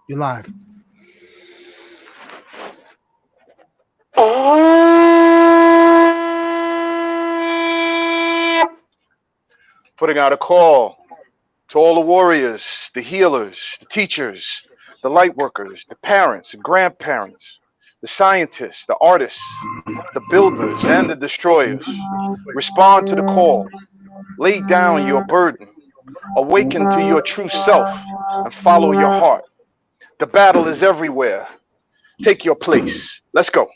You're live. Putting out a call to all the warriors, the healers, the teachers, the light workers, the parents and grandparents, the scientists, the artists, the builders, and the destroyers. Respond to the call. Lay down your burden. Awaken to your true self and follow your heart. The battle is everywhere. Take your place. Let's go.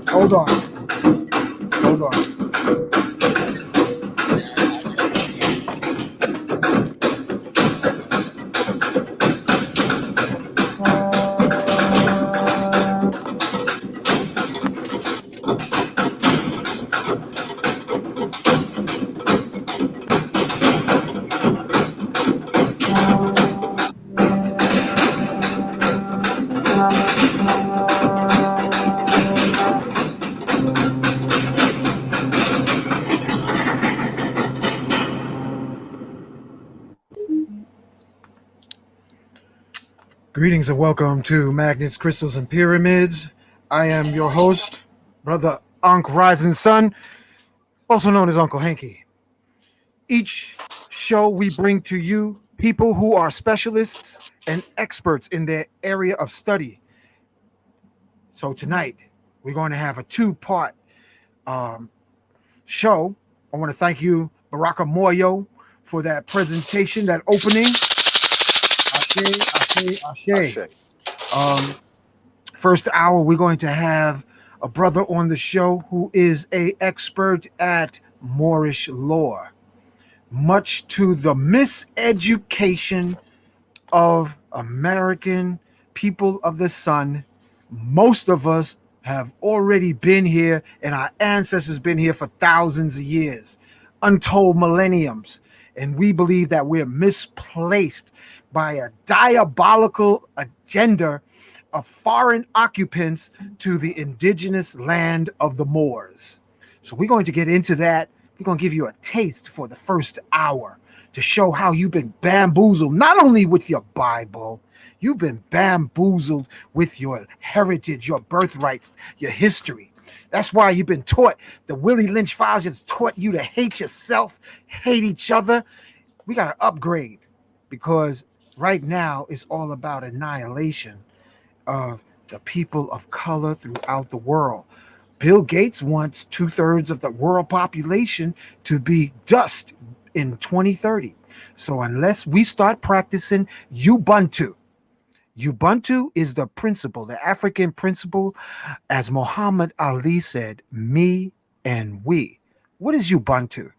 Hold on. Hold on. Greetings and welcome to Magnets, Crystals, and Pyramids. I am your host, Brother Ankh Rising Sun, also known as Uncle Hanky. Each show we bring to you people who are specialists and experts in their area of study. So tonight we're going to have a two-part um, show. I want to thank you, Baraka Moyo, for that presentation, that opening. Ashe, ashe, ashe. Ashe. Um, First hour, we're going to have a brother on the show who is a expert at Moorish lore, much to the miseducation of American people of the sun. Most of us have already been here, and our ancestors been here for thousands of years, untold millenniums, and we believe that we're misplaced by a diabolical agenda of foreign occupants to the indigenous land of the Moors. So we're going to get into that. We're going to give you a taste for the first hour to show how you've been bamboozled, not only with your Bible, you've been bamboozled with your heritage, your birthrights, your history. That's why you've been taught, the Willie Lynch files have taught you to hate yourself, hate each other. We got to upgrade because right now it's all about annihilation of the people of color throughout the world. Bill Gates wants 2/3 of the world population to be dust in 2030. So unless we start practicing Ubuntu is the principle, the African principle, as Muhammad Ali said, me and we. What is Ubuntu?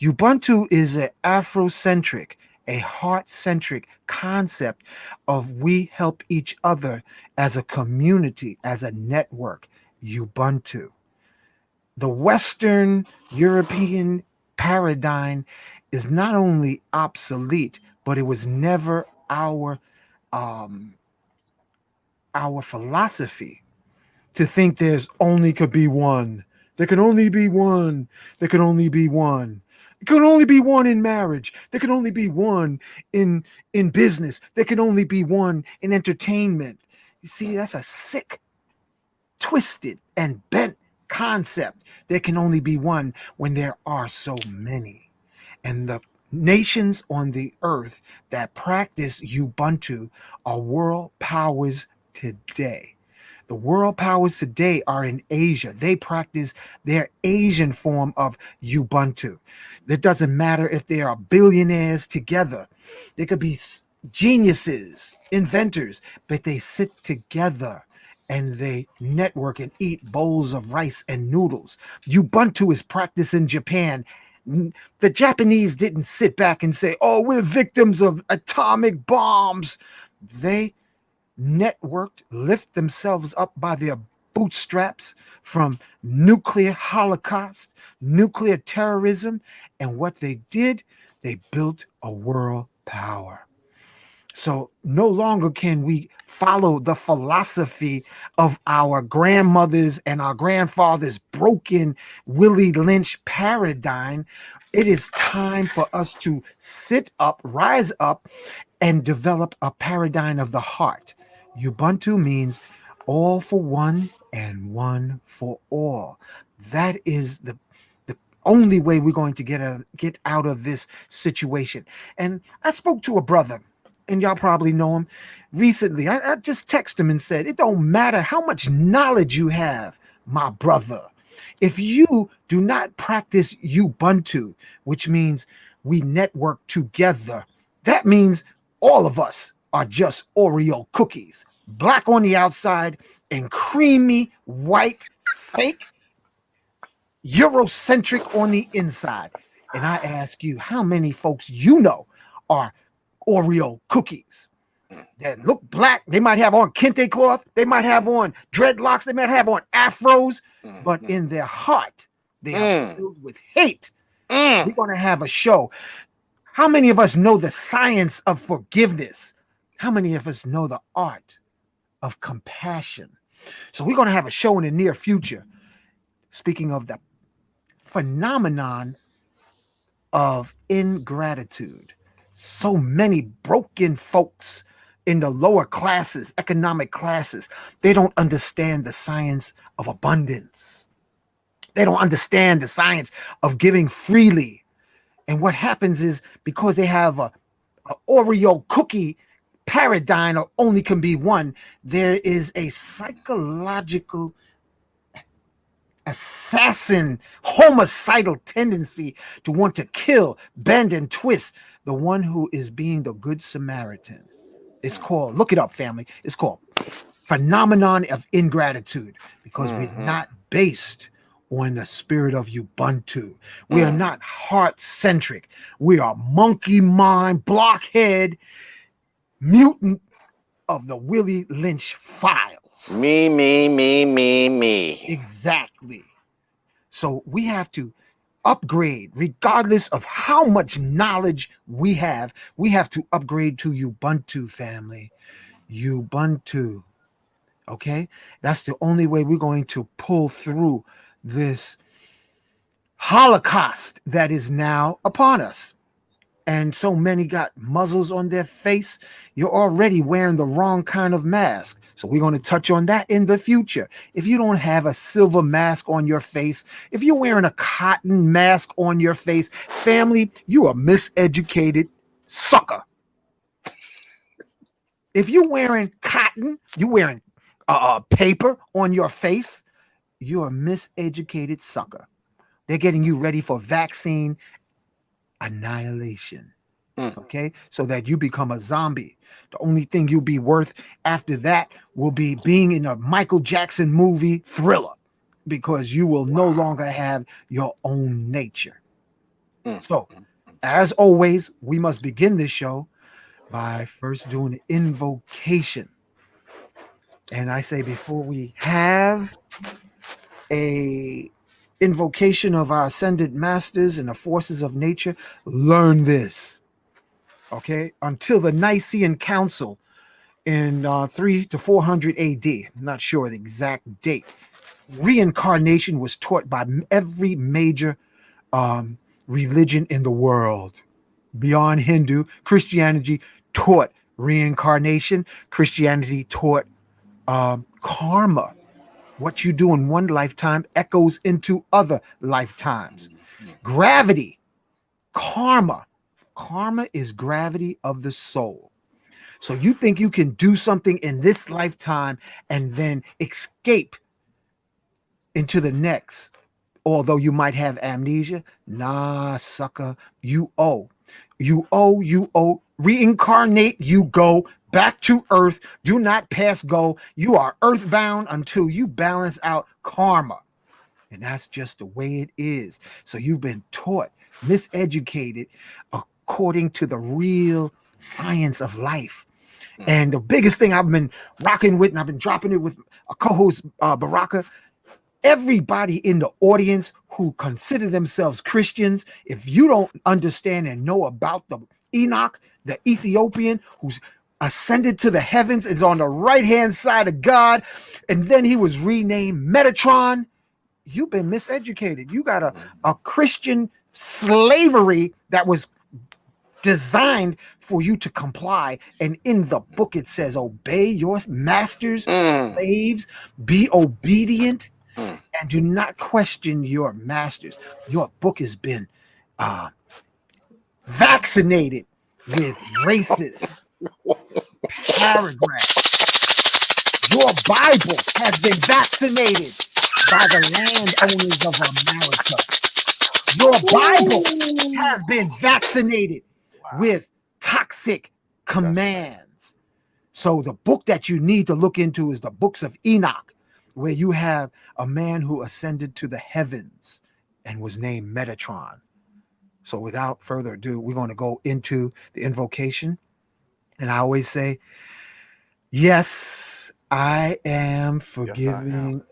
Ubuntu is an Afrocentric, a heart-centric concept of we help each other as a community, as a network. Ubuntu. The Western European paradigm is not only obsolete, but it was never um, our philosophy to think there's only could be one. There can only be one. There can only be one. It can only be one in marriage. There can only be one in business. There can only be one in entertainment. You see, that's a sick, twisted, and bent concept. There can only be one when there are so many. And the nations on the earth that practice Ubuntu are world powers today. The world powers today are in Asia. They practice their Asian form of Ubuntu. It doesn't matter if they are billionaires together. They could be geniuses, inventors, but they sit together and they network and eat bowls of rice and noodles. Ubuntu is practiced in Japan. The Japanese didn't sit back and say, oh, we're victims of atomic bombs. They networked, lift themselves up by their bootstraps from nuclear holocaust, nuclear terrorism, and what they did, they built a world power. So no longer can we follow the philosophy of our grandmothers and our grandfathers' broken Willie Lynch paradigm. It is time for us to sit up, rise up, and develop a paradigm of the heart. Ubuntu means all for one and one for all. That is the only way we're going to get out of this situation. And I spoke to a brother, and y'all probably know him recently. I just texted him and said, it don't matter how much knowledge you have, my brother. If you do not practice Ubuntu, which means we network together, that means all of us are just Oreo cookies, black on the outside and creamy white, fake, Eurocentric on the inside. And I ask you, how many folks you know are Oreo cookies that look black? They might have on kente cloth, they might have on dreadlocks, they might have on afros, but in their heart, they are filled with hate. We're going to have a show. How many of us know the science of forgiveness? How many of us know the art of compassion? So we're going to have a show in the near future. Speaking of the phenomenon of ingratitude, so many broken folks in the lower classes, economic classes, they don't understand the science of abundance. They don't understand the science of giving freely. And what happens is, because they have a Oreo cookie paradigm, or only can be one, there is a psychological assassin, homicidal tendency to want to kill, bend, and twist the one who is being the good Samaritan. It's called, look it up, family. It's called phenomenon of ingratitude, because we're not based on the spirit of Ubuntu. We are not heart-centric. We are monkey mind, blockhead, mutant of the Willie Lynch files. Me, me, me, me, me. Exactly. So we have to upgrade, regardless of how much knowledge we have to upgrade to Ubuntu, family. Ubuntu. Okay? That's the only way we're going to pull through this Holocaust that is now upon us. And so many got muzzles on their face. You're already wearing the wrong kind of mask. So we're going to touch on that in the future. If you don't have a silver mask on your face, if you're wearing a cotton mask on your face, family, you are miseducated sucker. If you're wearing cotton, you're wearing paper on your face, you're a miseducated sucker. They're getting you ready for vaccine annihilation. Okay, so that you become a zombie. The only thing you'll be worth after that will be being in a Michael Jackson movie Thriller, because you will no longer have your own nature. So, as always, we must begin this show by first doing an invocation. And I say, before we have a invocation of our ascended masters and the forces of nature, learn this. Okay, until the Nicene Council in 300 to 400 AD, I'm not sure the exact date, reincarnation was taught by every major religion in the world. Beyond Hindu, Christianity taught reincarnation. Christianity taught karma. What you do in one lifetime echoes into other lifetimes. Gravity, karma. Karma is gravity of the soul. So you think you can do something in this lifetime and then escape into the next, although you might have amnesia? Nah, sucker. You owe. You owe. Reincarnate, you go back to earth. Do not pass go. You are earthbound until you balance out karma. And that's just the way it is. So you've been taught, miseducated, according to the real science of life. And the biggest thing I've been rocking with, and I've been dropping it with a co-host, Baraka, everybody in the audience who consider themselves Christians, if you don't understand and know about the Enoch, the Ethiopian who's ascended to the heavens, is on the right-hand side of God, and then he was renamed Metatron, you've been miseducated. You got a Christian slavery that was designed for you to comply. And in the book, it says, obey your masters, slaves, be obedient, and do not question your masters. Your book has been vaccinated with racist paragraphs. Your Bible has been vaccinated by the landowners of America. Your Bible has been vaccinated with toxic commands. So the book that you need to look into is the books of Enoch, where you have a man who ascended to the heavens and was named Metatron. So without further ado, we're going to go into the invocation. And I always say, yes, I am forgiving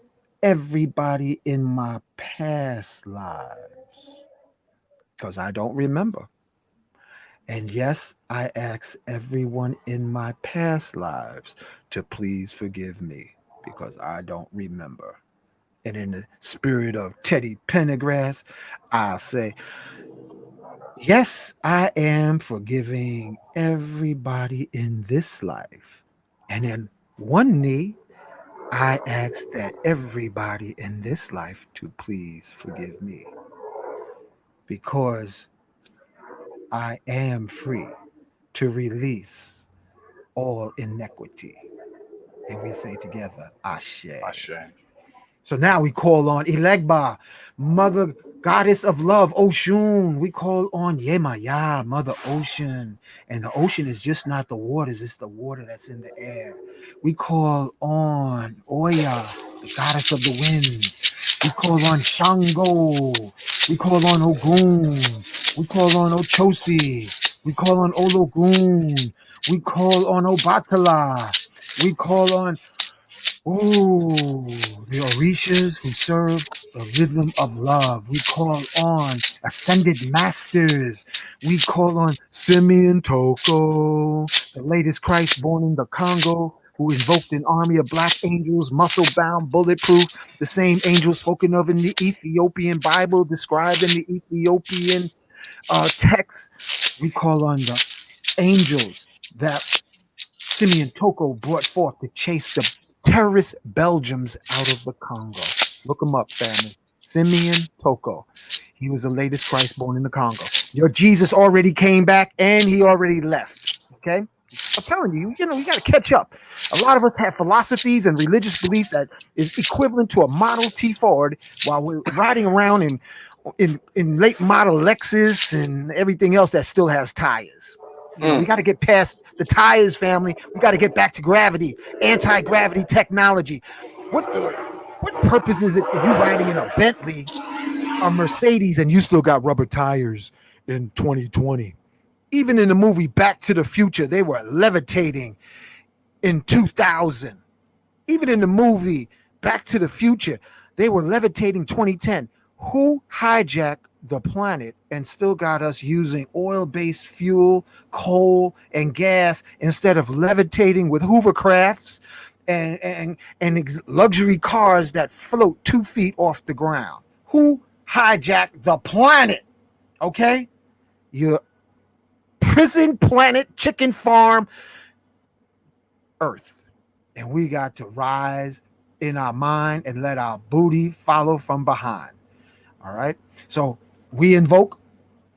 everybody in my past lives because I don't remember. And yes, I ask everyone in my past lives to please forgive me because I don't remember. And in the spirit of Teddy Pendergrass, I'll say, yes, I am forgiving everybody in this life. And in one knee, I ask that everybody in this life to please forgive me because I am free to release all inequity. And we say together, Ashe. Ashe. So now we call on Elegba, Mother Goddess of Love, Oshun. We call on Yemaya, Mother Ocean. And the ocean is just not the waters, it's the water that's in the air. We call on Oya, the Goddess of the Winds. We call on Shango. We call on Ogun. We call on Ochosi. We call on Ologun. We call on Obatala. We call on the Orishas who serve the rhythm of love. We call on ascended masters. We call on Simeon Toko, the latest Christ born in the Congo, who invoked an army of black angels, muscle-bound, bulletproof, the same angel spoken of in the Ethiopian Bible, described in the Ethiopian text. We call on the angels that Simeon Toko brought forth to chase the terrorist Belgians out of the Congo. Look him up, family. Simeon Toko. He was the latest Christ born in the Congo. Your Jesus already came back and he already left. Okay? I'm telling you, you got to catch up. A lot of us have philosophies and religious beliefs that is equivalent to a Model T Ford while we're riding around in late model Lexus and everything else that still has tires. We got to get past the tires, family. We got to get back to gravity, anti-gravity technology. What purpose is it for you riding in a Bentley, a Mercedes, and you still got rubber tires in 2020? Even in the movie Back to the Future, they were levitating in 2000. Even in the movie Back to the Future, they were levitating 2010. Who hijacked the planet and still got us using oil-based fuel, coal, and gas instead of levitating with hovercrafts and luxury cars that float 2 feet off the ground? Who hijacked the planet? Okay? Your prison planet, chicken farm, Earth. And we got to rise in our mind and let our booty follow from behind. All right? So we invoke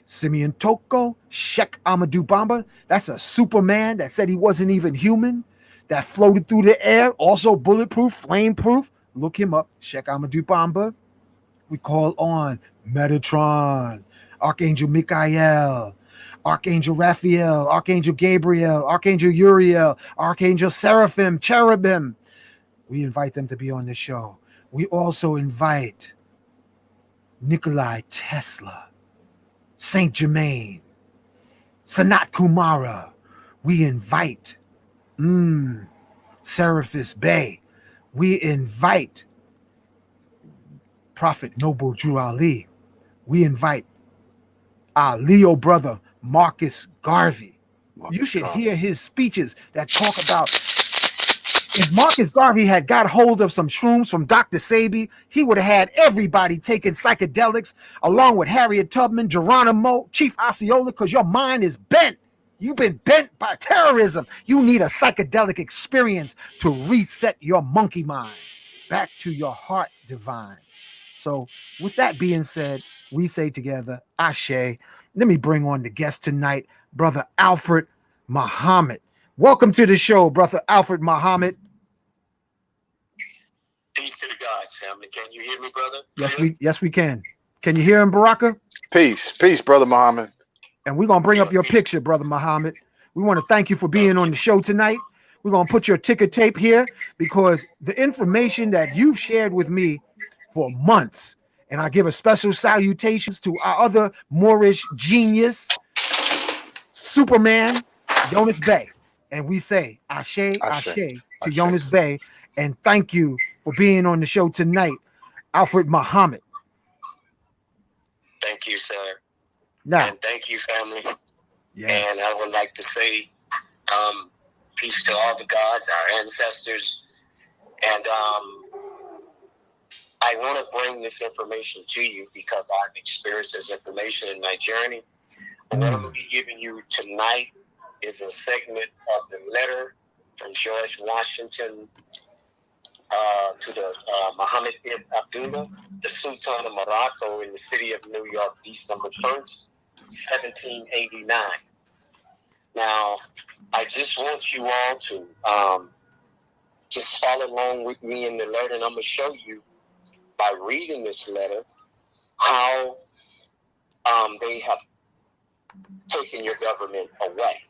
Simeon Toko, Sheikh Amadou Bamba. That's a Superman that said he wasn't even human, that floated through the air, also bulletproof, flame-proof. Look him up, Sheikh Amadou Bamba. We call on Metatron, Archangel Michael, Archangel Raphael, Archangel Gabriel, Archangel Uriel, Archangel Seraphim, Cherubim. We invite them to be on the show. We also invite Nikolai Tesla, Saint Germain, Sanat Kumara. We invite Seraphis Bey. We invite Prophet Noble Drew Ali. We invite our Leo brother, Marcus Garvey. You should hear his speeches that talk about if Marcus Garvey had got hold of some shrooms from Dr. Sabi, he would have had everybody taking psychedelics along with Harriet Tubman, Geronimo, Chief Osceola, because your mind is bent. You've been bent by terrorism. You need a psychedelic experience to reset your monkey mind back to your heart divine. So with that being said, we say together, Ashe. Let me bring on the guest tonight, Brother Alfred Muhammed. Welcome to the show, Brother Alfred Muhammed. Peace to the gods, family. Can you hear me, brother? Yes, we can. Can you hear him, Baraka? Peace, Brother Muhammad. And we're gonna bring up your picture, Brother Muhammad. We want to thank you for being on the show tonight. We're gonna put your ticker tape here because the information that you've shared with me for months, and I give a special salutations to our other Moorish genius, Superman, Jonas Bey. And we say Ashe to Jonas Bey, and thank you for being on the show tonight, Alfred Muhammad. Thank you, sir. Now, and thank you, family. Yes. And I would like to say peace to all the gods, our ancestors. And I want to bring this information to you because I've experienced this information in my journey. What I'm going to be giving you tonight is a segment of the letter from George Washington to the Muhammad ibn Abdullah, the Sultan of Morocco, in the city of New York, December 1st, 1789. Now, I just want you all to just follow along with me in the letter, and I'm going to show you by reading this letter how they have taken your government away.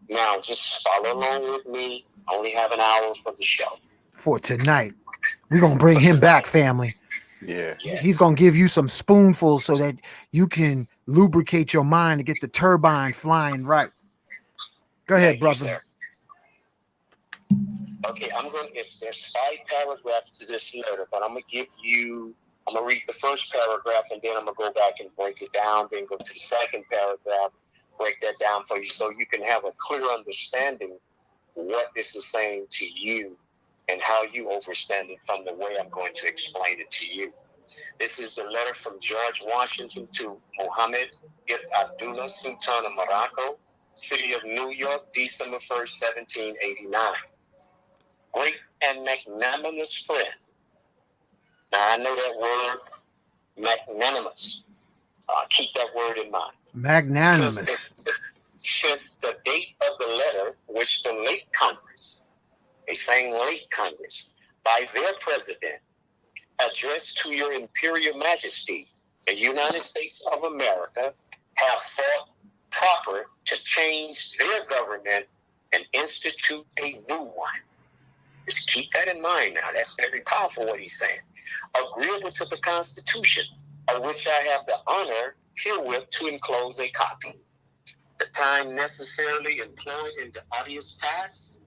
Now, just follow along with me. I only have an hour for the show. For tonight. We're going to bring him back, family. Yeah. Yes. He's going to give you some spoonfuls so that you can lubricate your mind to get the turbine flying right. Go ahead, brother. Okay, there's 5 paragraphs to this letter, but I'm going to read the first paragraph, and then I'm going to go back and break it down, then go to the second paragraph, break that down for you so you can have a clear understanding what this is saying to you and how you understand it from the way I'm going to explain it to you. This is the letter from George Washington to Muhammad ibn Abdullah, Sultan of Morocco, city of New York, December 1st, 1789. Great and magnanimous friend. Now, I know that word, magnanimous. Keep that word in mind. Magnanimous. Since the date of the letter, which the late Congress, they saying late Congress, by their president, addressed to your Imperial Majesty, the United States of America, have thought proper to change their government and institute a new one. Just keep that in mind now. That's very powerful what he's saying. Agreeable to the Constitution, of which I have the honor herewith to enclose a copy. The time necessarily employed in the odious tasks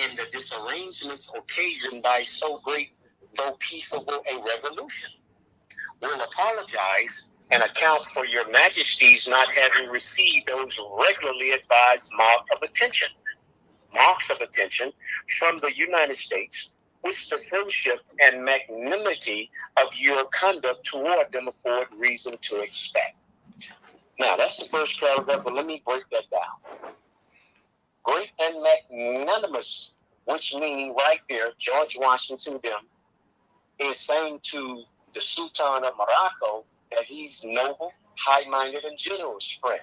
and the disarrangements occasioned by so great, though peaceable, a revolution, will apologize and account for your Majesty's not having received those regularly advised marks of attention from the United States, which the friendship and magnanimity of your conduct toward them afford reason to expect. Now, that's the first paragraph, but let me break that down. Great and magnanimous, which meaning right there, George Washington is saying to the Sultan of Morocco that he's noble, high-minded and generous friend.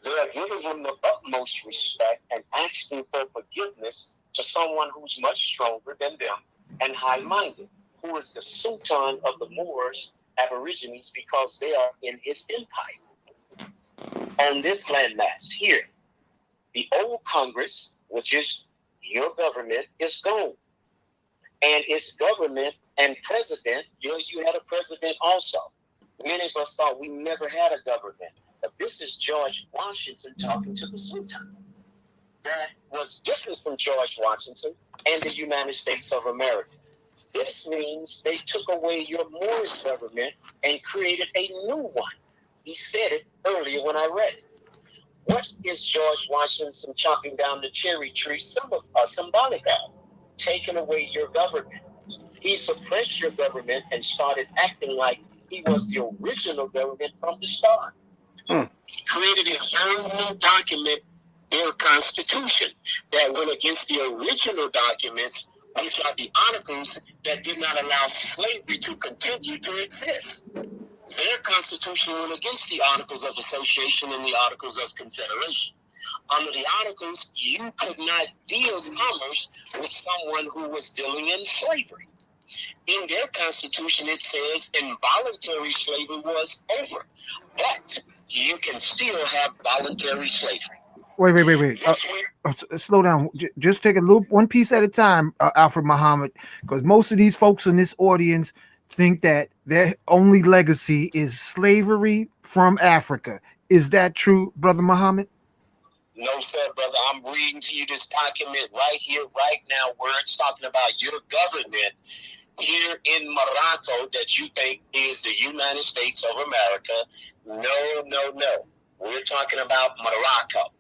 They are giving him the utmost respect and asking for forgiveness to someone who's much stronger than them and high-minded, who is the Sultan of the Moors Aborigines, because they are in his empire. On this landmass here, the old Congress, which is your government, is gone. And its government and president, you had a president also. Many of us thought we never had a government. But this is George Washington talking to the Sultan. That was different from George Washington and the United States of America. This means they took away your Moorish government and created a new one. He said it earlier when I read it. What is George Washington chopping down the cherry tree symbolic of? Taking away your government. He suppressed your government and started acting like he was the original government from the start. He created a whole new document, their Constitution, that went against the original documents, which are the articles that did not allow slavery to continue to exist. Their Constitution went against the Articles of Association and the Articles of Confederation. Under the Articles, you could not deal commerce with someone who was dealing in slavery. In their Constitution, it says involuntary slavery was over, but you can still have voluntary slavery. Wait. Slow down. Just take a little one piece at a time, Alfred Muhammad, because most of these folks in this audience think that their only legacy is slavery from Africa. Is that true, Brother Muhammad? No, sir, brother. I'm reading to you this document right here, right now, where it's talking about your government here in Morocco that you think is the United States of America. No. We're talking about Morocco,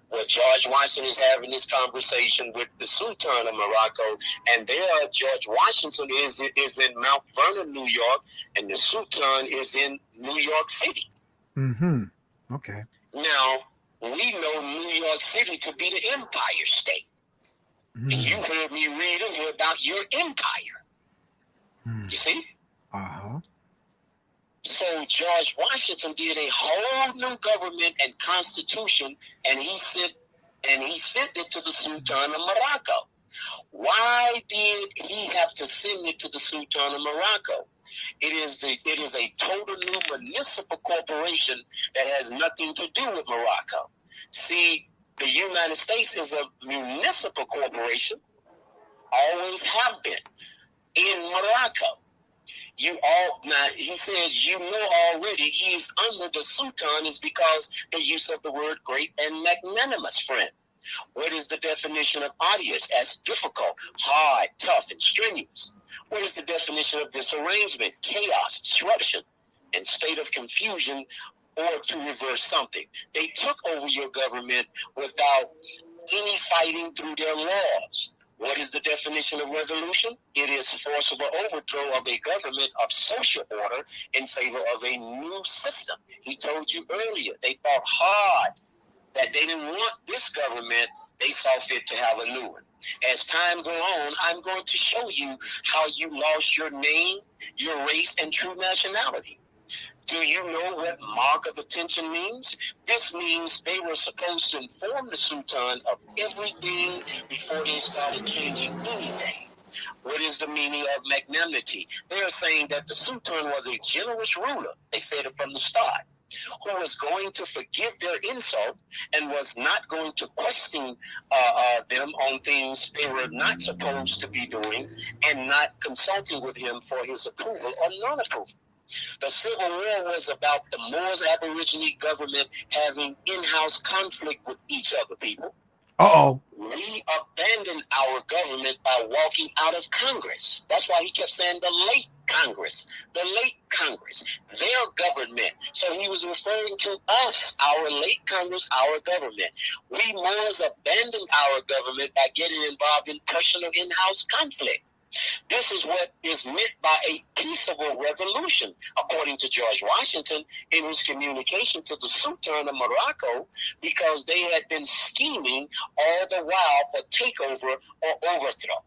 where George Washington is having this conversation with the Sultan of Morocco, and there George Washington is in Mount Vernon, New York, and the Sultan is in New York City. Mm-hmm. Okay. Now, we know New York City to be the Empire State. Mm-hmm. And you heard me reading here about your empire. Mm. You see? Uh-huh. So George Washington did a whole new government and constitution, and he sent it to the Sultan of Morocco. Why did he have to send it to the Sultan of Morocco? It is a total new municipal corporation that has nothing to do with Morocco. See, the United States is a municipal corporation, always have been, in Morocco. Now, he says, you know already he is under the Sultan is because the use of the word great and magnanimous friend. What is the definition of odious? As difficult, hard, tough, and strenuous. What is the definition of this arrangement? Chaos, disruption, and state of confusion, or to reverse something. They took over your government without any fighting through their laws. What is the definition of revolution? It is forcible overthrow of a government of social order in favor of a new system. He told you earlier, they thought hard that they didn't want this government. They saw fit to have a new one. As time goes on, I'm going to show you how you lost your name, your race, and true nationality. Do you know what mark of attention means? This means they were supposed to inform the Sultan of everything before they started changing anything. What is the meaning of magnanimity? They are saying that the Sultan was a generous ruler. They said it from the start, who was going to forgive their insult and was not going to question them on things they were not supposed to be doing and not consulting with him for his approval or non-approval. The Civil War was about the Moors Aborigine government having in-house conflict with each other, people. Uh-oh. We abandoned our government by walking out of Congress. That's why he kept saying the late Congress, their government. So he was referring to us, our late Congress, our government. We Moors abandoned our government by getting involved in personal in-house conflict. This is what is meant by a peaceable revolution, according to George Washington in his communication to the Sultan of Morocco, because they had been scheming all the while for takeover or overthrow.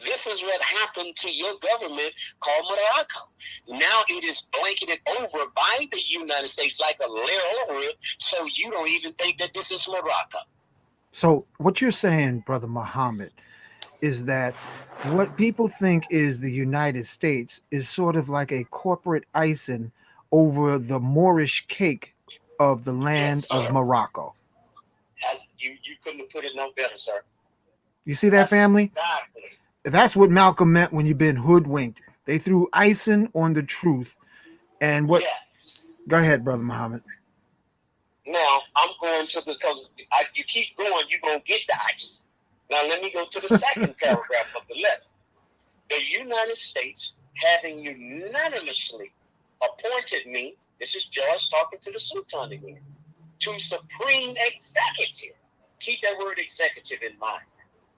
This is what happened to your government called Morocco. Now it is blanketed over by the United States like a layer over it, so you don't even think that this is Morocco. So what you're saying, Brother Muhammad, is that what people think is the United States is sort of like a corporate icing over the Moorish cake of the land Yes, of sir. Morocco. You couldn't have put it no better, sir. You see that, That's family? exactly. That's what Malcolm meant when you've been hoodwinked. They threw icing on the truth. And what? Yes. Go ahead, Brother Muhammad. Now I'm going to because you keep going, you're gonna get the ice. Now let me go to the second paragraph of the letter. The United States, having unanimously appointed me, this is George talking to the Sultan again, to supreme executive. Keep that word executive in mind,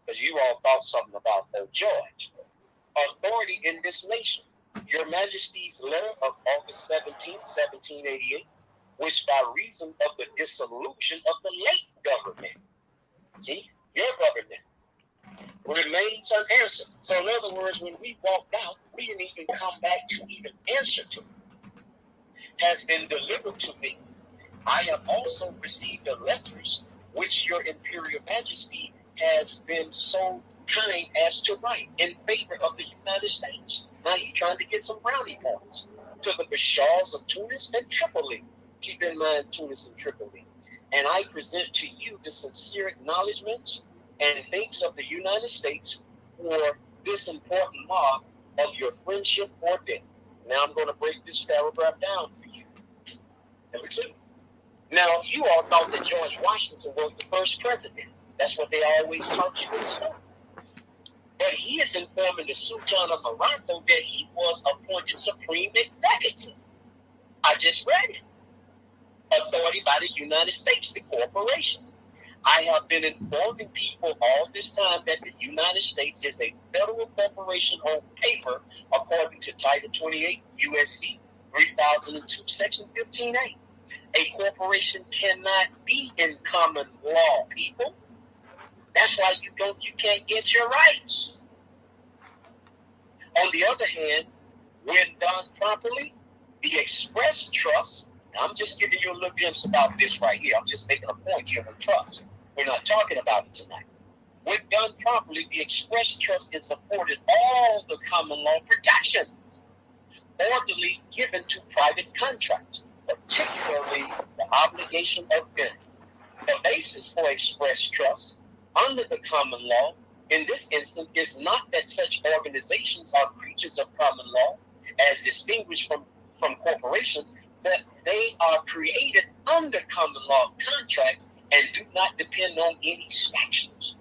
because you all thought something about old George. Authority in this nation. Your Majesty's letter of August 17, 1788, which by reason of the dissolution of the late government, see, your government, remains unanswered. So in other words, when we walked out, we didn't even come back to even answer to it. Has been delivered to me. I have also received the letters which your Imperial Majesty has been so kind as to write in favor of the United States. Now he's trying to get some brownie points to the Bashars of Tunis and Tripoli. Keep in mind Tunis and Tripoli. And I present to you the sincere acknowledgments and thanks of the United States for this important mark of your friendship or death. Now I'm going to break this paragraph down for you. Number two. Now, you all thought that George Washington was the first president. That's what they always taught you in school. But he is informing the Sultan of Morocco that he was appointed supreme executive. I just read it. Authority by the United States, the corporation. I have been informing people all this time that the United States is a federal corporation on paper according to Title 28 USC 3002 Section 15A. A corporation cannot be in common law, people. That's why you can't get your rights. On the other hand, when done properly, the express trust, I'm just giving you a little glimpse about this right here. I'm just making a point here on trust. We're not talking about it tonight. When done properly, the express trust is afforded all the common law protection orderly given to private contracts, particularly the obligation of good. The basis for express trust under the common law in this instance is not that such organizations are creatures of common law as distinguished from corporations, but they are created under common law contracts and do not depend on any statutes.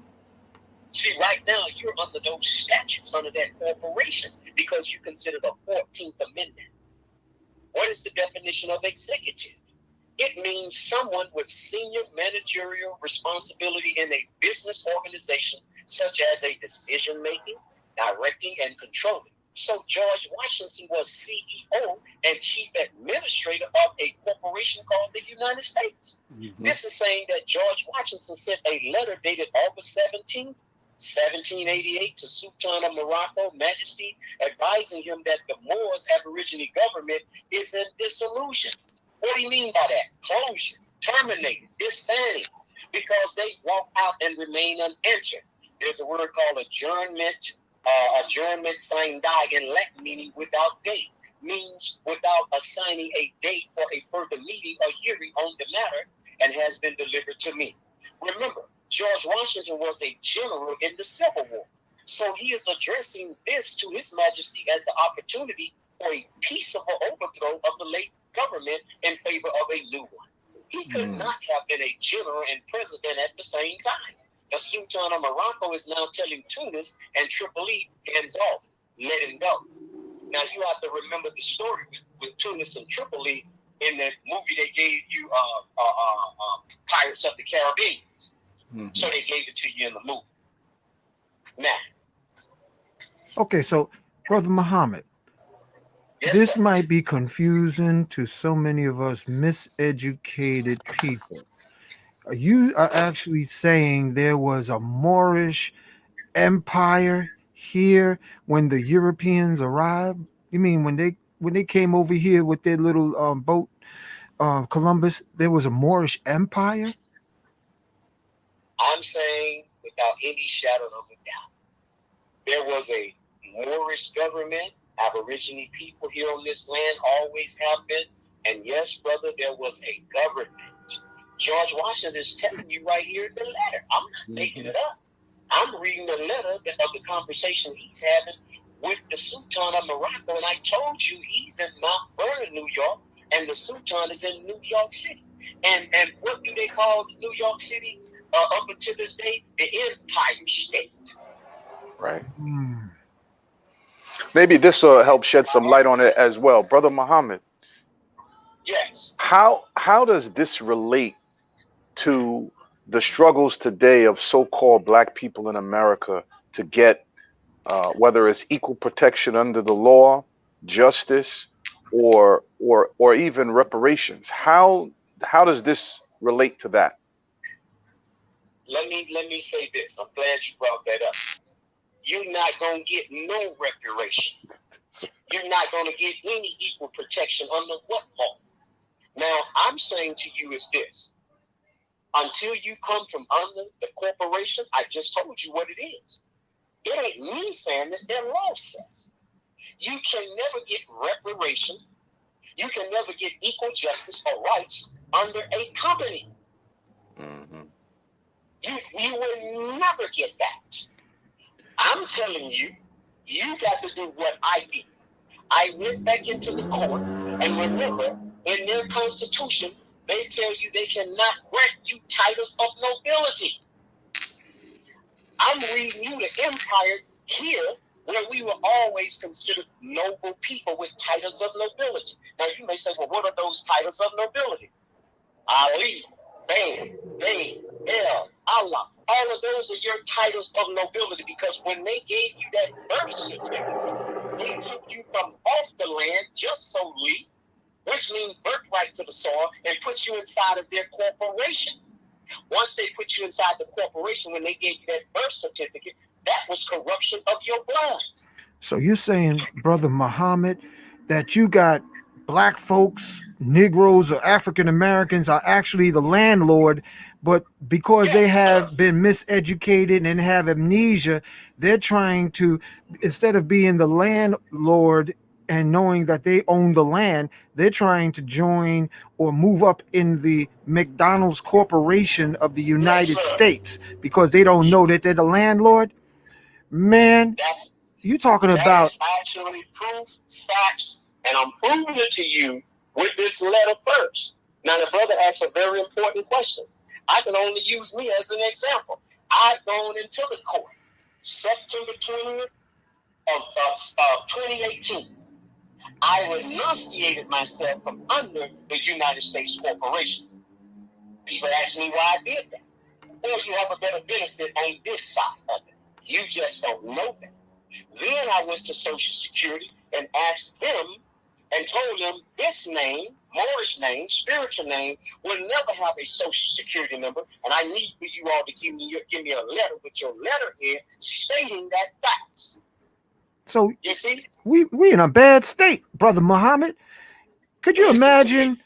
See, right now you're under those statutes, under that corporation, because you consider the 14th Amendment. What is the definition of executive? It means someone with senior managerial responsibility in a business organization, such as a decision-making, directing, and controlling. So George Washington was CEO and chief administrator of a corporation called the United States. Mm-hmm. This is saying that George Washington sent a letter dated August 17, 1788 to Sultan of Morocco Majesty, advising him that the Moors Aboriginal government is in dissolution. What do you mean by that? Closure, terminated, disbanded, because they walk out and remain unanswered. There's a word called adjournment. Adjournment signed die in Latin, meaning without date, means without assigning a date for a further meeting or hearing on the matter, and has been delivered to me. Remember, George Washington was a general in the Civil War, so he is addressing this to His Majesty as the opportunity for a peaceable overthrow of the late government in favor of a new one. He could not have been a general and president at the same time. The Sultan of Morocco is now telling Tunis and Tripoli, hands off, let him go. Now you have to remember the story with Tunis and Tripoli in the movie they gave you, Pirates of the Caribbean. Mm-hmm. So they gave it to you in the movie. Now. Okay, so Brother Muhammad, yes, this sir. might be confusing to so many of us miseducated people. You are actually saying there was a Moorish empire here when the Europeans arrived? You mean when they came over here with their little boat, Columbus? There was a Moorish empire. I'm saying without any shadow of a doubt, there was a Moorish government. Aborigine people here on this land always have been. And yes, brother, there was a government. George Washington is telling you right here in the letter. I'm not making it up. I'm reading the letter of the conversation he's having with the Sultan of Morocco. And I told you he's in Mount Vernon, New York, and the Sultan is in New York City. And what do they call New York City up until this day? The Empire State. Right. Hmm. Maybe this will help shed some light on it as well. Brother Muhammad, Yes. how does this relate to the struggles today of so-called black people in America to get whether it's equal protection under the law, justice, or even reparations? How does this relate to that? Let me say this. I'm glad you brought that up. You're not gonna get no reparation. You're not gonna get any equal protection under what law? Now, I'm saying to you is this. Until you come from under the corporation, I just told you what it is. It ain't me saying that, their law says. You can never get reparation. You can never get equal justice or rights under a company. Mm-hmm. You will never get that. I'm telling you, you got to do what I did. I went back into the court, and remember, in their constitution, they tell you they cannot grant you titles of nobility. I'm reading you the empire here, where we were always considered noble people with titles of nobility. Now, you may say, well, what are those titles of nobility? Ali, Bey, El, Allah. All of those are your titles of nobility, because when they gave you that birth certificate, they took you from off the land just solely, which means birthright to the soil, and put you inside of their corporation. Once they put you inside the corporation, when they gave you that birth certificate, that was corruption of your blood. So you're saying, Brother Muhammad, that you got black folks, Negroes, or African Americans are actually the landlord, but because they Yes, have sir. been miseducated and have amnesia, they're trying to, instead of being the landlord and knowing that they own the land, they're trying to join or move up in the McDonald's Corporation of the Yes, United sir. States because they don't know that they're the landlord. Man, That's you talking That about is actually proof, facts, and I'm proving it to you with this letter first. Now, the brother asked a very important question. I can only use me as an example. I've gone into the court September 20th of 2018. I renunciated myself from under the United States Corporation. People ask me why I did that. Well, you have a better benefit on this side of it. You just don't know that. Then I went to Social Security and asked them and told them this name, Moorish name, spiritual name, will never have a Social Security number, and I need for you all to give me a letter with your letterhead stating that facts. so You see? we in a bad state, Brother Muhammad. Could you Listen to me. imagine?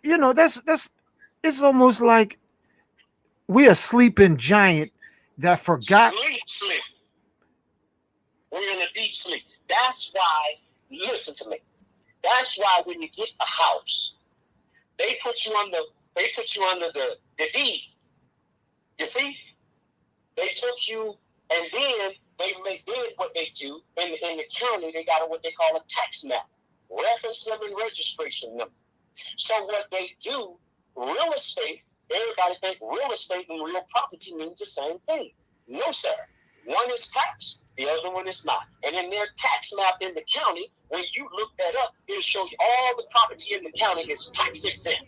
You know, that's it's almost like we a sleeping giant that forgot. Sleep. We're in a deep sleep. That's why, listen to me. That's why when you get a house, they put you under the deed. You see? They took you, and then they did what they do in the county. They got what they call a tax map, reference number and registration number. So what they do, real estate, everybody think real estate and real property means the same thing. No, sir. One is tax, the other one is not. And in their tax map in the county, when you look that up, it'll show you all the property in the county is tax exempt.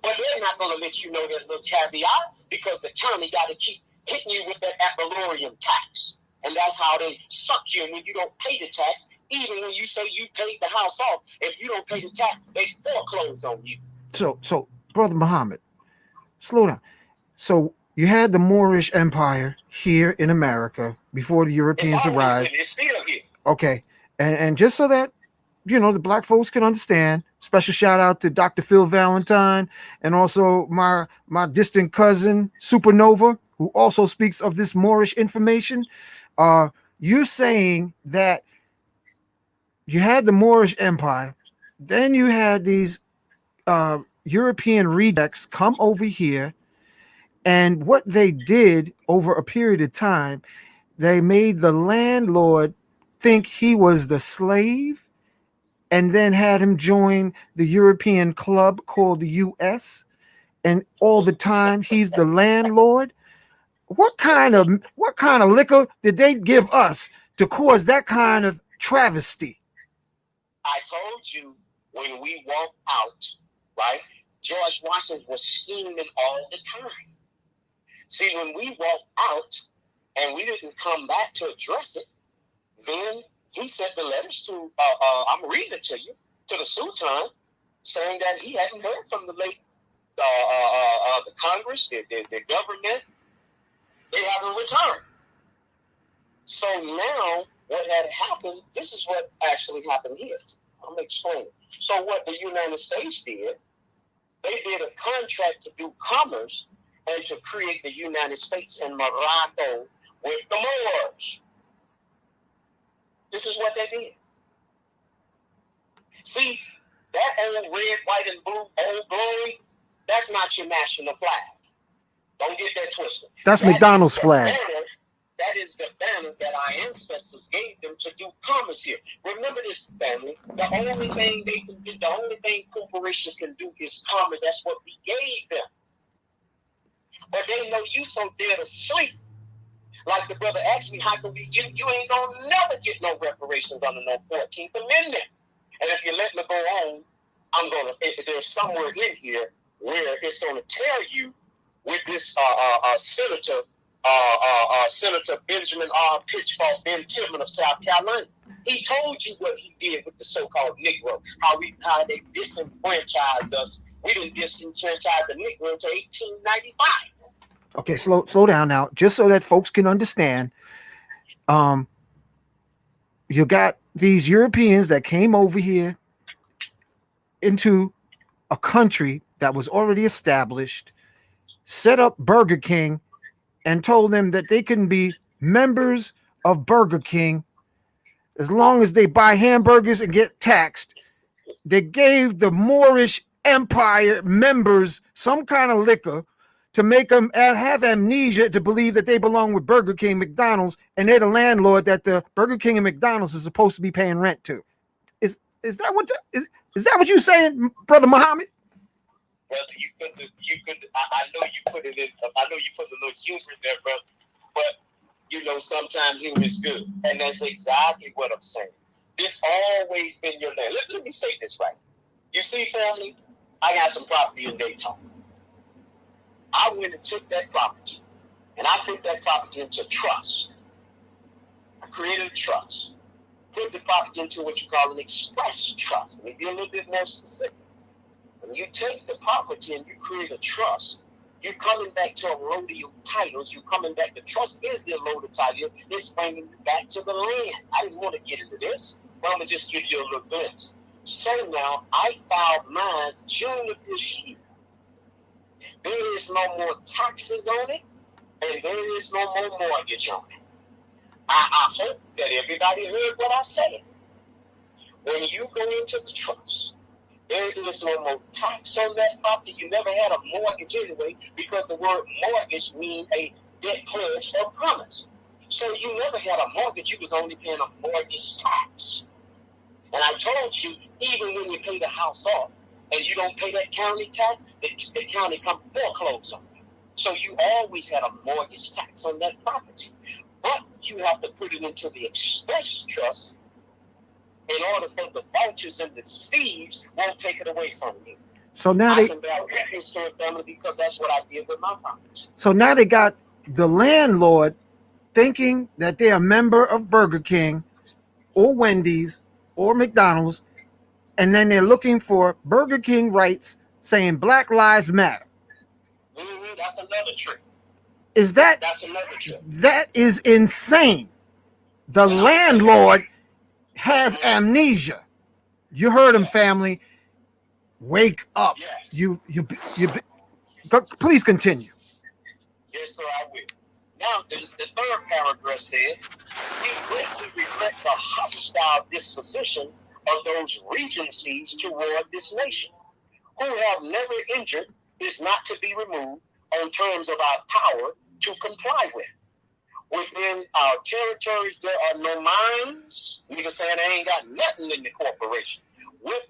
But they're not going to let you know that little caveat, because the county got to keep hitting you with that ad valorem tax. And that's how they suck you. And when you don't pay the tax, even when you say you paid the house off, if you don't pay the tax, they foreclose on you. So Brother Muhammad, slow down. So you had the Moorish Empire here in America, before the It's Europeans always arrived. been. It's still here. Okay, and just so that the black folks can understand. Special shout out to Dr. Phil Valentine and also my distant cousin Supernova, who also speaks of this Moorish information. You're saying that you had the Moorish Empire, then you had these European rejects come over here, and what they did over a period of time, they made the landlord think he was the slave, and then had him join the European club called the US, and all the time he's the landlord. What kind of liquor did they give us to cause that kind of travesty? I told you when we walked out, right? George Washington was scheming all the time. See, when we walked out and we didn't come back to address it, then he sent the letters to, I'm reading it to you, to the Sultan, saying that he hadn't heard from the late, the Congress, the government. They haven't returned. So now what had happened, this is what actually happened here. I'm going to explain. So what the United States did, they did a contract to do commerce and to create the United States and Morocco with the Moors. This is what they did. See, that old red, white, and blue, old glory, that's not your national flag. Don't get that twisted. That's McDonald's flag. That is the banner that our ancestors gave them to do commerce here. Remember this, family. The only thing they can do, the only thing corporations can do is commerce. That's what we gave them. But they know you so dead asleep. Like the brother asked me, how can we, you ain't gonna never get no reparations under no 14th Amendment. And if you let me go on, there's somewhere in here where it's gonna tell you with this Senator Benjamin R. Pitchfork Ben Tillman of South Carolina. He told you what he did with the so-called Negro, how they disenfranchised us. We didn't disenfranchise the Negro until 1895. Okay, slow down now, just so that folks can understand. You got these Europeans that came over here into a country that was already established, set up Burger King, and told them that they can be members of Burger King as long as they buy hamburgers and get taxed. They gave the Moorish Empire members some kind of liquor to make them have amnesia to believe that they belong with Burger King, McDonald's, and they're the landlord that the Burger King and McDonald's is supposed to be paying rent to. Is that what is that what you saying, Brother Muhammad? Well, I know you put it in. I know you put a little humor in there, brother. But sometimes humor is good, and that's exactly what I'm saying. This always been your land. Let me say this right. You see, family, I got some property in Daytona. I went and took that property, and I put that property into trust. I created a trust. Put the property into what you call an express trust. Let me be a little bit more specific. When you take the property and you create a trust, you're coming back to a rodeo titles. You're coming back. The trust is the rodeo title. It's bringing you back to the land. I didn't want to get into this, but I'm going to just give you a little glimpse. So now I filed mine June of this year. There is no more taxes on it, and there is no more mortgage on it. I hope that everybody heard what I said. When you go into the trust, there is no more tax on that property. You never had a mortgage anyway, because the word mortgage means a debt pledge or promise. So you never had a mortgage. You was only paying a mortgage tax. And I told you, even when you pay the house off and you don't pay that county tax, the county come foreclose on you. So you always had a mortgage tax on that property. But you have to put it into the express trust in order for the vultures and the thieves won't take it away from you. So now I can bear witness to it, family, because that's what I did with my property. So now they got the landlord thinking that they're a member of Burger King or Wendy's or McDonald's, and then they're looking for Burger King rights saying Black Lives Matter. That's another trick. Is that That's another trip. that is insane? The landlord has amnesia. You heard him, family. Wake up. Yes. You please continue. Yes, sir, I will. Now, the third paragraph said, we greatly regret the hostile disposition of those regencies toward this nation, who have never injured is not to be removed on terms of our power to comply with. Within our territories, there are no mines. Niggas saying they ain't got nothing in the corporation. With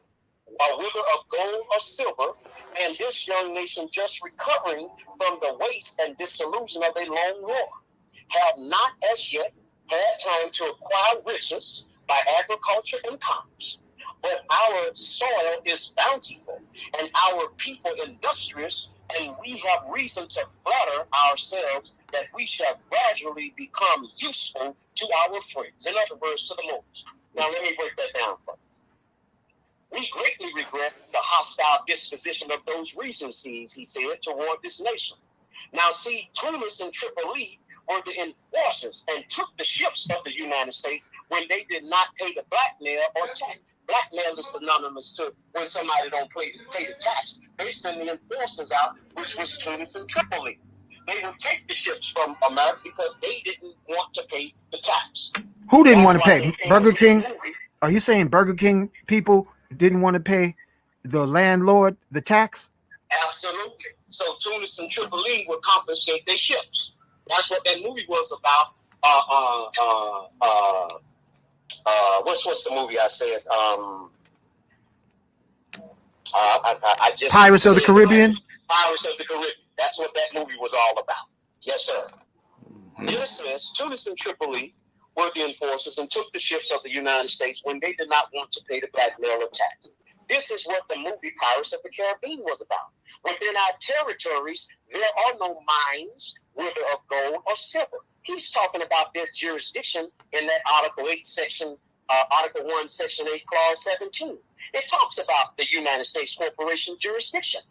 a wither of gold or silver, and this young nation just recovering from the waste and disillusion of a long war, have not as yet had time to acquire riches by agriculture and commerce. But our soil is bountiful, and our people industrious, and we have reason to flatter ourselves that we shall gradually become useful to our friends. In other words, to the Lords. Now, let me break that down for you. We greatly regret the hostile disposition of those regencies, he said, toward this nation. Now, see, Tunis and Tripoli were the enforcers and took the ships of the United States when they did not pay the blackmail or tax. Blackmail is synonymous to when somebody don't pay the tax. They send the enforcers out, which was Tunis and Tripoli. They would take the ships from America because they didn't want to pay the tax. Who didn't want to pay? Burger King? Are you saying Burger King people didn't want to pay the landlord the tax? Absolutely. So Tunis and Tripoli would compensate their ships. That's what that movie was about. What's the movie I said? I just Pirates of the Caribbean. Pirates of the Caribbean. That's what that movie was all about. Yes, sir. Here it says, Tunis and Tripoli were the enforcers and took the ships of the United States when they did not want to pay the blackmail or tax. This is what the movie Pirates of the Caribbean was about. Within our territories, there are no mines, whether of gold or silver. He's talking about their jurisdiction in that Article 8, Article 1, Section 8, Clause 17. It talks about the United States corporation jurisdiction.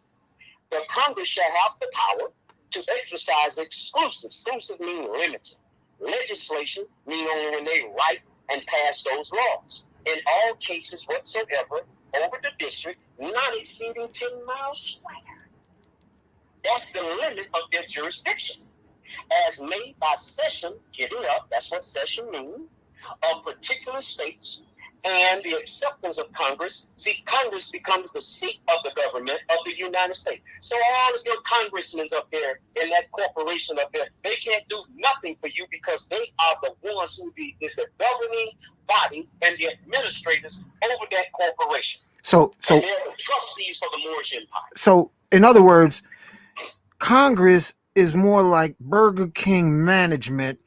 The Congress shall have the power to exercise exclusive meaning limited. Legislation mean only when they write and pass those laws. In all cases whatsoever, over the district, not exceeding 10 miles square. That's the limit of their jurisdiction. As made by session, get it up, that's what session means, of particular states, and the acceptance of Congress. See, Congress becomes the seat of the government of the United States. So all of your congressmen up there in that corporation up there, they can't do nothing for you because they are the ones who is the governing body and the administrators over that corporation. So and they're the trustees for the Moorish Empire. So, in other words, Congress is more like Burger King management,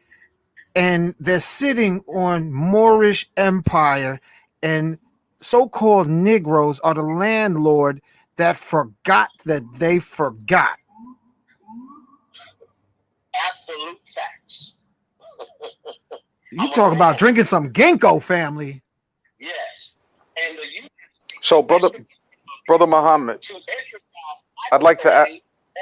and they're sitting on Moorish Empire, and so-called Negroes are the landlord that forgot that they forgot. Absolute facts. You talk about drinking some ginkgo, family. Yes. And so, brother Muhammad, I'd like to add.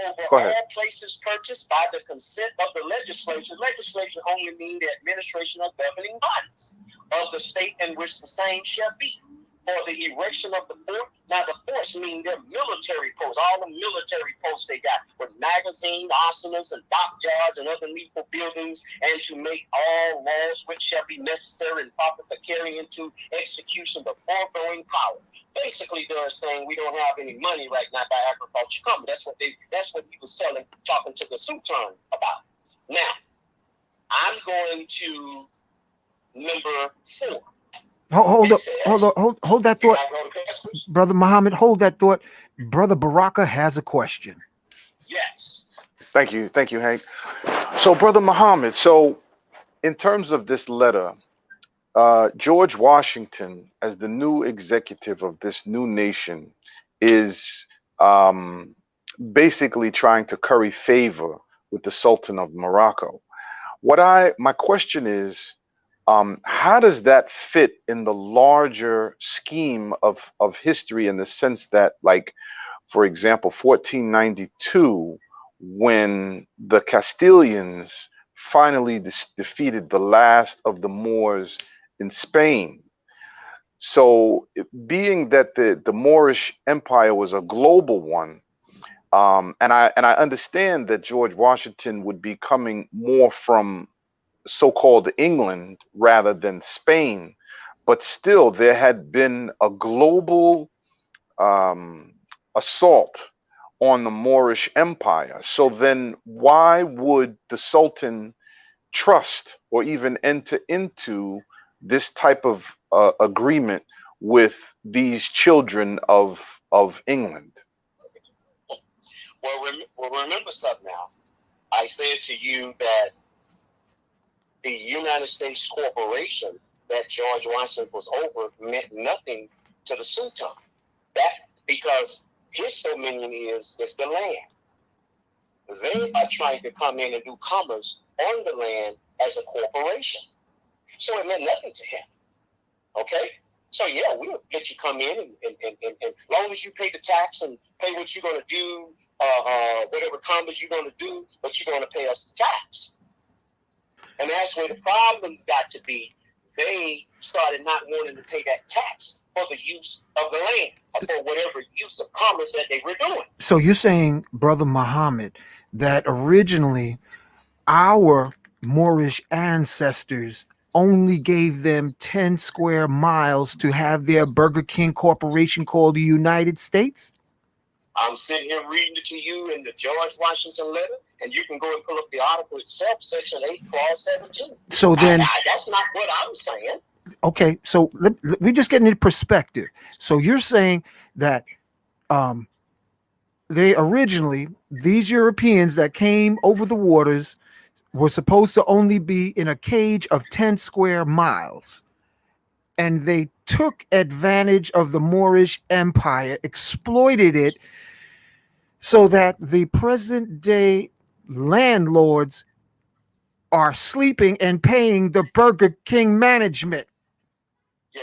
Over all places purchased by the consent of the legislature. Legislation only means the administration of governing bodies of the state in which the same shall be. For the erection of the fort, now the forts mean their military posts, all the military posts they got, with magazines, arsenals, and dockyards and other lethal buildings, and to make all laws which shall be necessary and proper for carrying into execution the foregoing power. Basically, they're saying we don't have any money right now by agriculture company. That's what he was talking to the Sultan about. Now, I'm going to number 4. Hold that thought, Brother Muhammad. Hold that thought. Brother Baraka has a question. Yes. Thank you, Hank. So, Brother Muhammad, so in terms of this letter, George Washington, as the new executive of this new nation, is basically trying to curry favor with the Sultan of Morocco. My question is, how does that fit in the larger scheme of history, in the sense that, like, for example, 1492 when the Castilians finally defeated the last of the Moors in Spain. So, being that the Moorish Empire was a global one, and I understand that George Washington would be coming more from so-called England rather than Spain, but still there had been a global um, assault on the Moorish Empire. So then, why would the Sultan trust or even enter into this type of agreement with these children of England? Well, remember something now. I said to you that the United States corporation that George Washington was over meant nothing to the Sultan. That because his dominion is the land. They are trying to come in and do commerce on the land as a corporation. So it meant nothing to him. Okay? So yeah, we'll let you come in and as long as you pay the tax and pay what you're going to do, whatever commerce you're going to do, but you're going to pay us the tax. And that's where the problem got to be. They started not wanting to pay that tax for the use of the land or for whatever use of commerce that they were doing. So you're saying, Brother Muhammad, that originally our Moorish ancestors only gave them 10 square miles to have their Burger King corporation called the United States? I'm sitting here reading it to you in the George Washington letter, and you can go and pull up the article itself, section 8, clause 17. So then, that's not what I'm saying. Okay, so we just getting into perspective. So you're saying that they originally, these Europeans that came over the waters were supposed to only be in a cage of 10 square miles. And they took advantage of the Moorish Empire, exploited it so that the present day landlords are sleeping and paying the Burger King management. Yeah,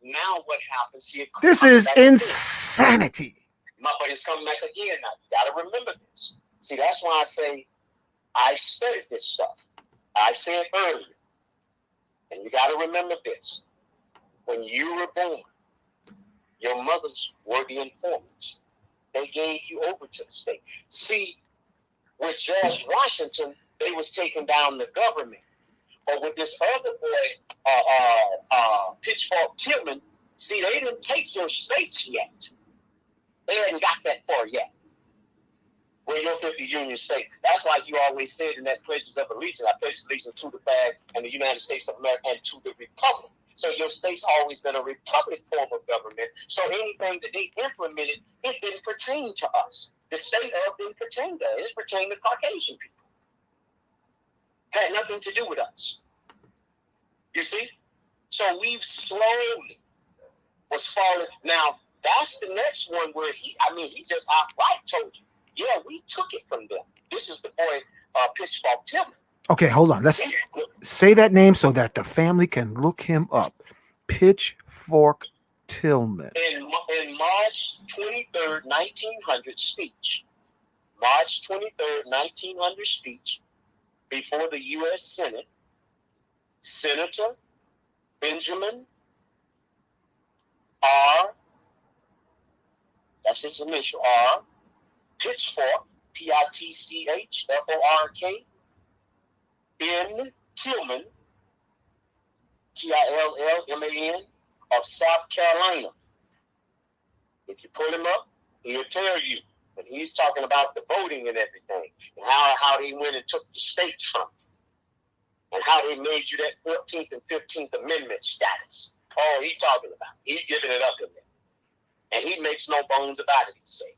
now what happens? See, This is insanity. But it's coming back again now. You got to remember this. See, that's why I say I studied this stuff. I said earlier, and you got to remember this. When you were born, your mothers were the informers. They gave you over to the state. See, with George Washington, they was taking down the government. But with this other boy, Pitchfork Tillman, see, they didn't take your states yet. They hadn't got that far yet. We're your 50 Union state. That's why you always said in that Pledges of Allegiance, I pledge allegiance to the flag and the United States of America and to the Republic. So your state's always been a republic form of government. So anything that they implemented, it didn't pertain to us. The state of didn't pertain to us. It pertained to Caucasian people. Had nothing to do with us. You see? So we've slowly was falling. Now, that's the next one where he just outright told you, yeah, we took it from them. This is the boy, Pitchfork Tillman. Okay, hold on. Let's say that name so that the family can look him up. Pitchfork Tillman. In March 23rd, 1900 speech. March 23rd, 1900 speech before the U.S. Senate, Senator Benjamin R. That's his initial R. Pitchfork, Pitchfork, N. Tillman, Tillman, of South Carolina. If you pull him up, he'll tell you. And he's talking about the voting and everything, and how they went and took the states from it, and how they made you that 14th and 15th Amendment status. Oh, he's talking about. He's giving it up in there. And he makes no bones about it, he said.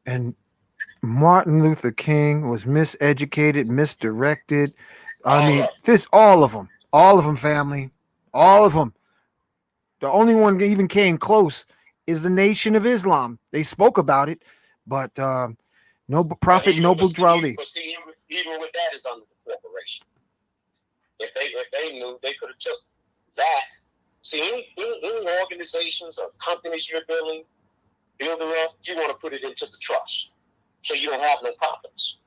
And Martin Luther King was miseducated, misdirected. I mean, all of them, family, all of them. The only one that even came close is the Nation of Islam. They spoke about it, but no Prophet Noble Drawley. But see, even with that is under the corporation. If they knew, they could have took that. See, any organizations or companies you're building up, you want to put it into the trust. so you don't have no problems.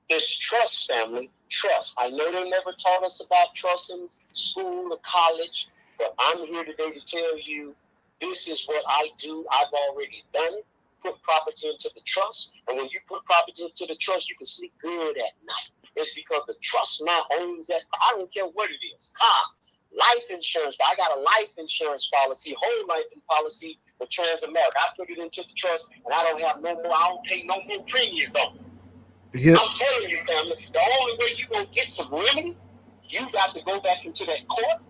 It's trust, family. Trust. I know they never taught us about trust in school or college, but I'm here today to tell you this is what I do. I've already done it. Put property into the trust. And when you put property into the trust, you can sleep good at night. It's because the trust now owns that. I don't care what it is. Life insurance. I got a life insurance policy, whole life policy for Transamerica. I put it into the trust, and I don't have no more. I don't pay no more premiums on it. Yep. I'm telling you, family, the only way you're going to get some remedy, you got to go back into that court.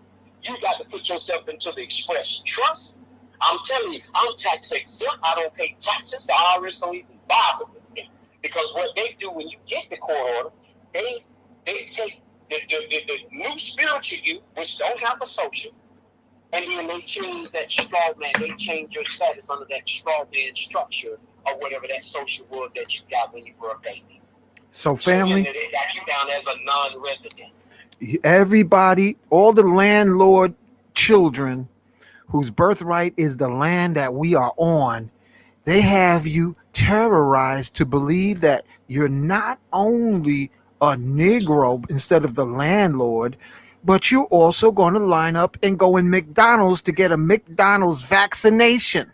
You got to put yourself into the express trust. I'm telling you, I'm tax exempt. I don't pay taxes. The IRS don't even bother with me. Because what they do when you get the court order, they take the new spiritual you, which don't have a social, and then they change that straw man. They change your status under that straw man structure or whatever that social was that you got when you were a baby. So family, so they got you down as a non-resident. Everybody, all the landlord children whose birthright is the land that we are on, they have you terrorized to believe that you're not only a Negro instead of the landlord, but you're also going to line up and go in McDonald's to get a McDonald's vaccination.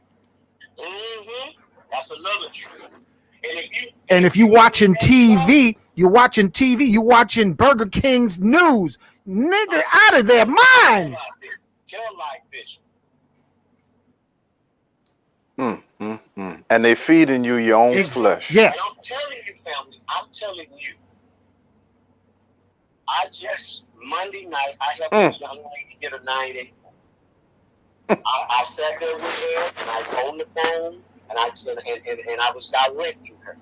Mm-hmm. That's another truth. And if you're watching TV, you're watching Burger King's news. Nigga, out of their mind. Tell like this. And they feeding you your own flesh. Yeah. And I'm telling you, family, I'm telling you. I just, Monday night, I helped a young lady get a 9-8. I sat there with her, and I was on the phone, and I was direct to her.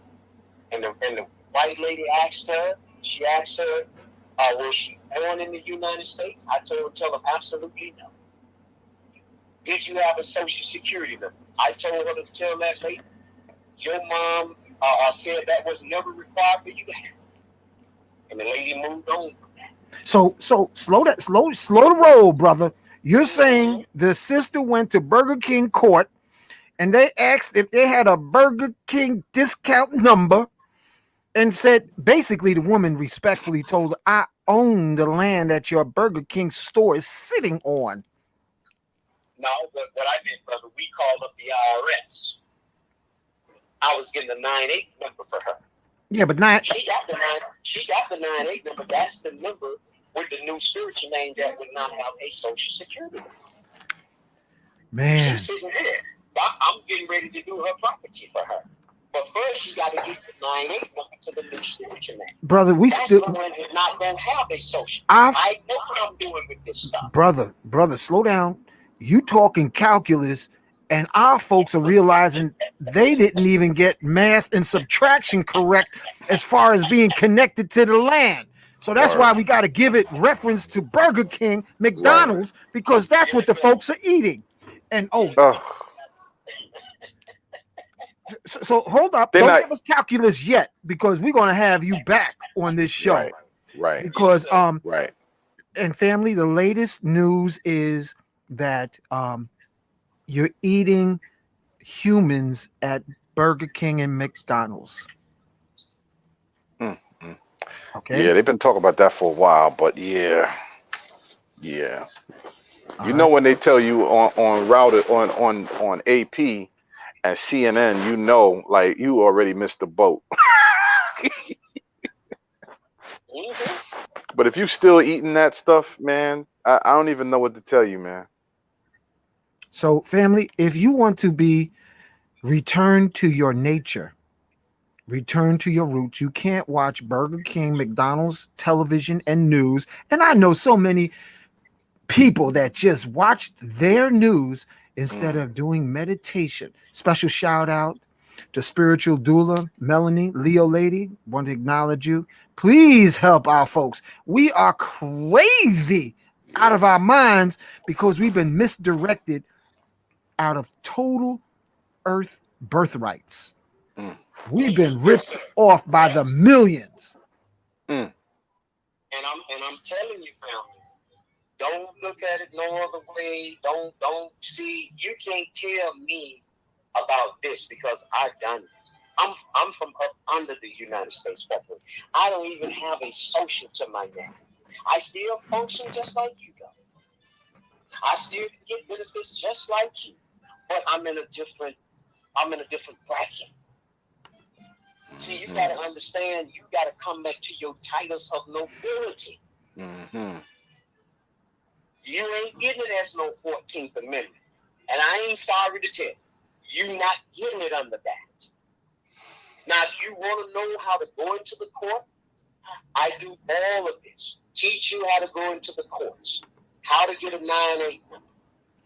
And the white lady asked her, was she born in the United States? I tell her absolutely no. Did you have a social security number? I told her to tell that lady, your mom said that was never required for you to have. And the lady moved on from that. So slow the roll, brother. You're saying the sister went to Burger King court and they asked if they had a Burger King discount number and said, basically the woman respectfully told her, I own the land that your Burger King store is sitting on. No, but what I meant, brother, we called up the IRS. I was getting the 9-8 number for her. Yeah, but she got the 9-8 number. That's the number with the new spiritual name that would not have a social security number. Man. She's sitting there. I'm getting ready to do her property for her. But first, she got to get the 9-8 number to the new spiritual name. Brother, That's someone who's not going to have a social. I know what I'm doing with this stuff. Brother, slow down. You talking calculus, and our folks are realizing they didn't even get math and subtraction correct as far as being connected to the land. So that's why we got to give it reference to Burger King, McDonald's, because that's what the folks are eating. And so hold up. Don't give us calculus yet, because we're going to have you back on this show. Right. Because and family, the latest news is that you're eating humans at Burger King and McDonald's. Okay. Yeah, they've been talking about that for a while, but yeah. You know, when they tell you on routed on AP and CNN, you know, like you already missed the boat. But if you still eating that stuff, man, I don't even know what to tell you, man. So, family, if you want to be returned to your nature, return to your roots, you can't watch Burger King, McDonald's, television, and news. And I know so many people that just watch their news instead of doing meditation. Special shout out to spiritual doula, Melanie, Leo Lady. Want to acknowledge you. Please help our folks. We are crazy out of our minds because we've been misdirected out of total earth birthrights. We've been ripped off by the millions. And I'm telling you, family, don't look at it no other way. Don't see. You can't tell me about this because I've done this. I'm from up under the United States federal. I don't even have a social to my name. I still function just like you do. I still get benefits just like you, but I'm in a different bracket. See, you got to understand, you got to come back to your titles of nobility. Mm-hmm. You ain't getting it as no 14th Amendment. And I ain't sorry to tell you, you're not getting it under that. Now, if you want to know how to go into the court, I do all of this. Teach you how to go into the courts, how to get a 9-8 number,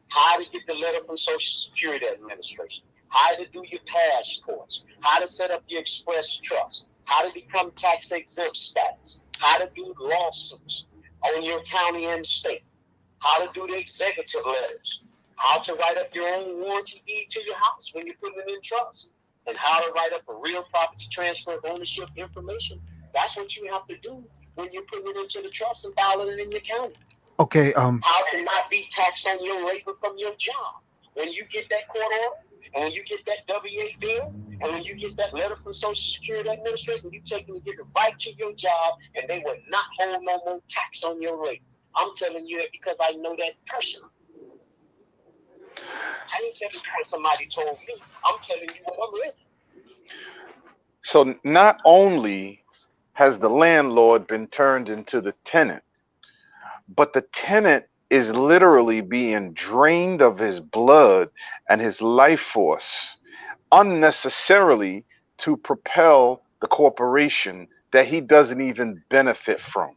how to get the letter from Social Security Administration, how to do your passports, how to set up your express trust, how to become tax exempt status, how to do lawsuits on your county and state, how to do the executive letters, how to write up your own warranty deed to your house when you're putting it in trust, and how to write up a real property transfer of ownership information. That's what you have to do when you're putting it into the trust and filing it in your county. Okay. How to not be taxed on your labor from your job. When you get that court order, and when you get that W-8 bill, and when you get that letter from Social Security Administration, you take them to get it right to your job, and they will not hold no more tax on your labor. I'm telling you that because I know that personally. I ain't telling you what somebody told me. I'm telling you what I'm living. So not only has the landlord been turned into the tenant, but the tenant is literally being drained of his blood and his life force unnecessarily to propel the corporation that he doesn't even benefit from.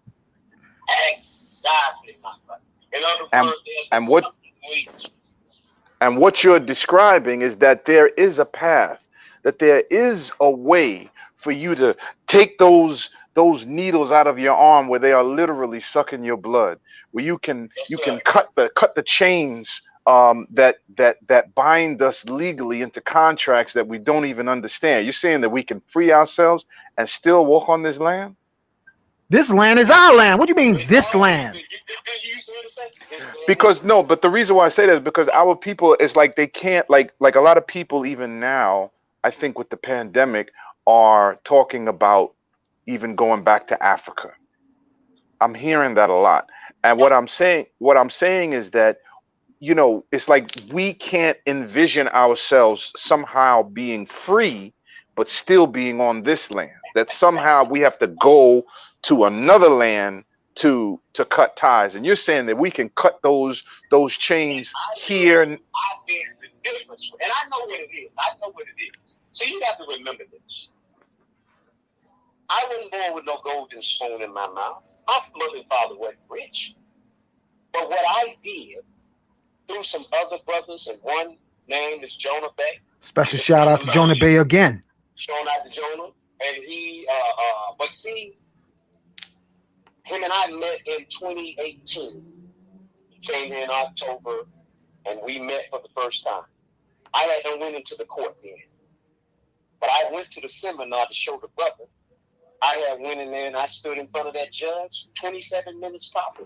Exactly, my brother. In other words, and what you're describing is that there is a path, that there is a way for you to take those needles out of your arm where they are literally sucking your blood, where you can cut the chains that bind us legally into contracts that we don't even understand. You're saying that we can free ourselves and still walk on this land? This land is our land. What do you mean, this land? Because no, but the reason why I say that is because our people is like they can't like a lot of people even now, I think with the pandemic, are talking about even going back to Africa. I'm hearing that a lot. And what I'm saying is that, you know, it's like we can't envision ourselves somehow being free, but still being on this land. That somehow we have to go to another land to cut ties. And you're saying that we can cut those chains here. And I know what it is. I know what it is. So you have to remember this. I wasn't born with no golden spoon in my mouth. My mother and father weren't rich. But what I did through some other brothers, and one name is Jonah Bay. Special shout out to Jonah Bay again. Shout out to Jonah. And he, but see, him and I met in 2018. He came here in October, and we met for the first time. I hadn't went into the court then. But I went to the seminar to show the brother. I had went in there and I stood in front of that judge, 27 minutes talking.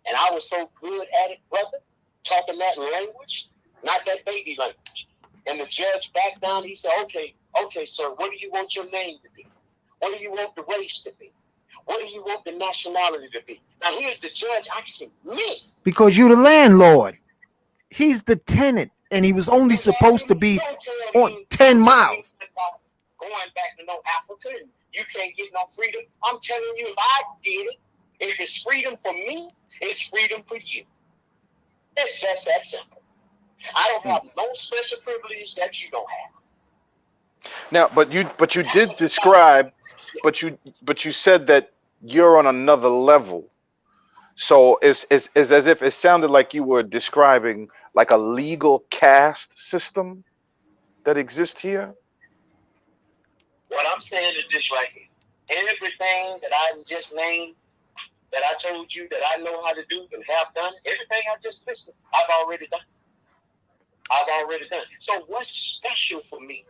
And I was so good at it, brother, talking that language, not that baby language. And the judge backed down. He said, okay, sir, what do you want your name to be? What do you want the race to be? What do you want the nationality to be? Now, here's the judge asking me. Because you're the landlord. He's the tenant, and he was only supposed to be on 10 miles. Going back to no Africa, and you can't get no freedom. I'm telling you, if I did it, if it's freedom for me, it's freedom for you. It's just that simple. I don't have no special privileges that you don't have. Now, but you did describe, but you said that you're on another level. So it's as if it sounded like you were describing like a legal caste system that exists here. What I'm saying is this right here. Everything that I just named, that I told you that I know how to do and have done, everything I just listed, I've already done. So what's special for me?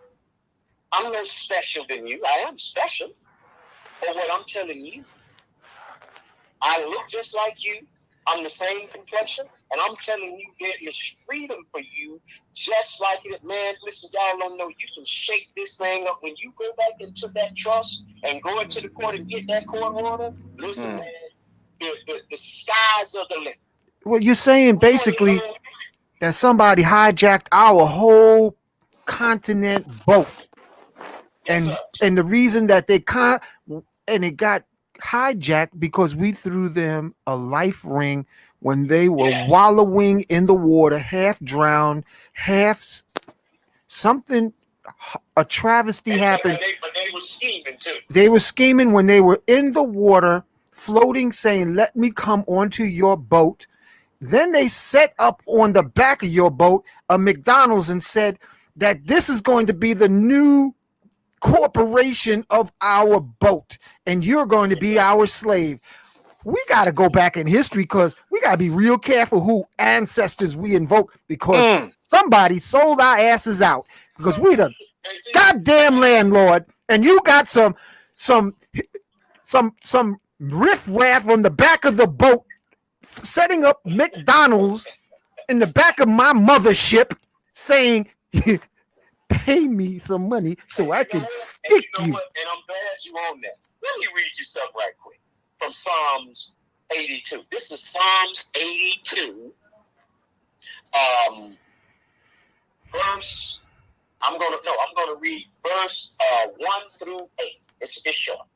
I'm no special than you. I am special. But what I'm telling you, I look just like you. I'm the same complexion, and I'm telling you, there is freedom for you, just like it. Man, listen, y'all don't know, you can shake this thing up. When you go back into that trust and go into the court and get that court order, listen, man, the skies are the limit. Well, you're saying basically that somebody hijacked our whole continent boat. Yes, And the reason that it got hijacked because we threw them a life ring when they were wallowing in the water, half drowned, half something. A travesty happened. But they were scheming too. They were scheming when they were in the water, floating, saying, "Let me come onto your boat." Then they set up on the back of your boat a McDonald's and said that this is going to be the new corporation of our boat, and you're going to be our slave. We got to go back in history because we got to be real careful who ancestors we invoke, because somebody sold our asses out because we the goddamn landlord, and you got some riffraff on the back of the boat setting up McDonald's in the back of my mothership saying, pay me some money so I can stick you. And I'm glad you on that. Let me read you something right quick from Psalms 82. This is Psalms 82. I'm gonna read verse 1 through 8. It's short.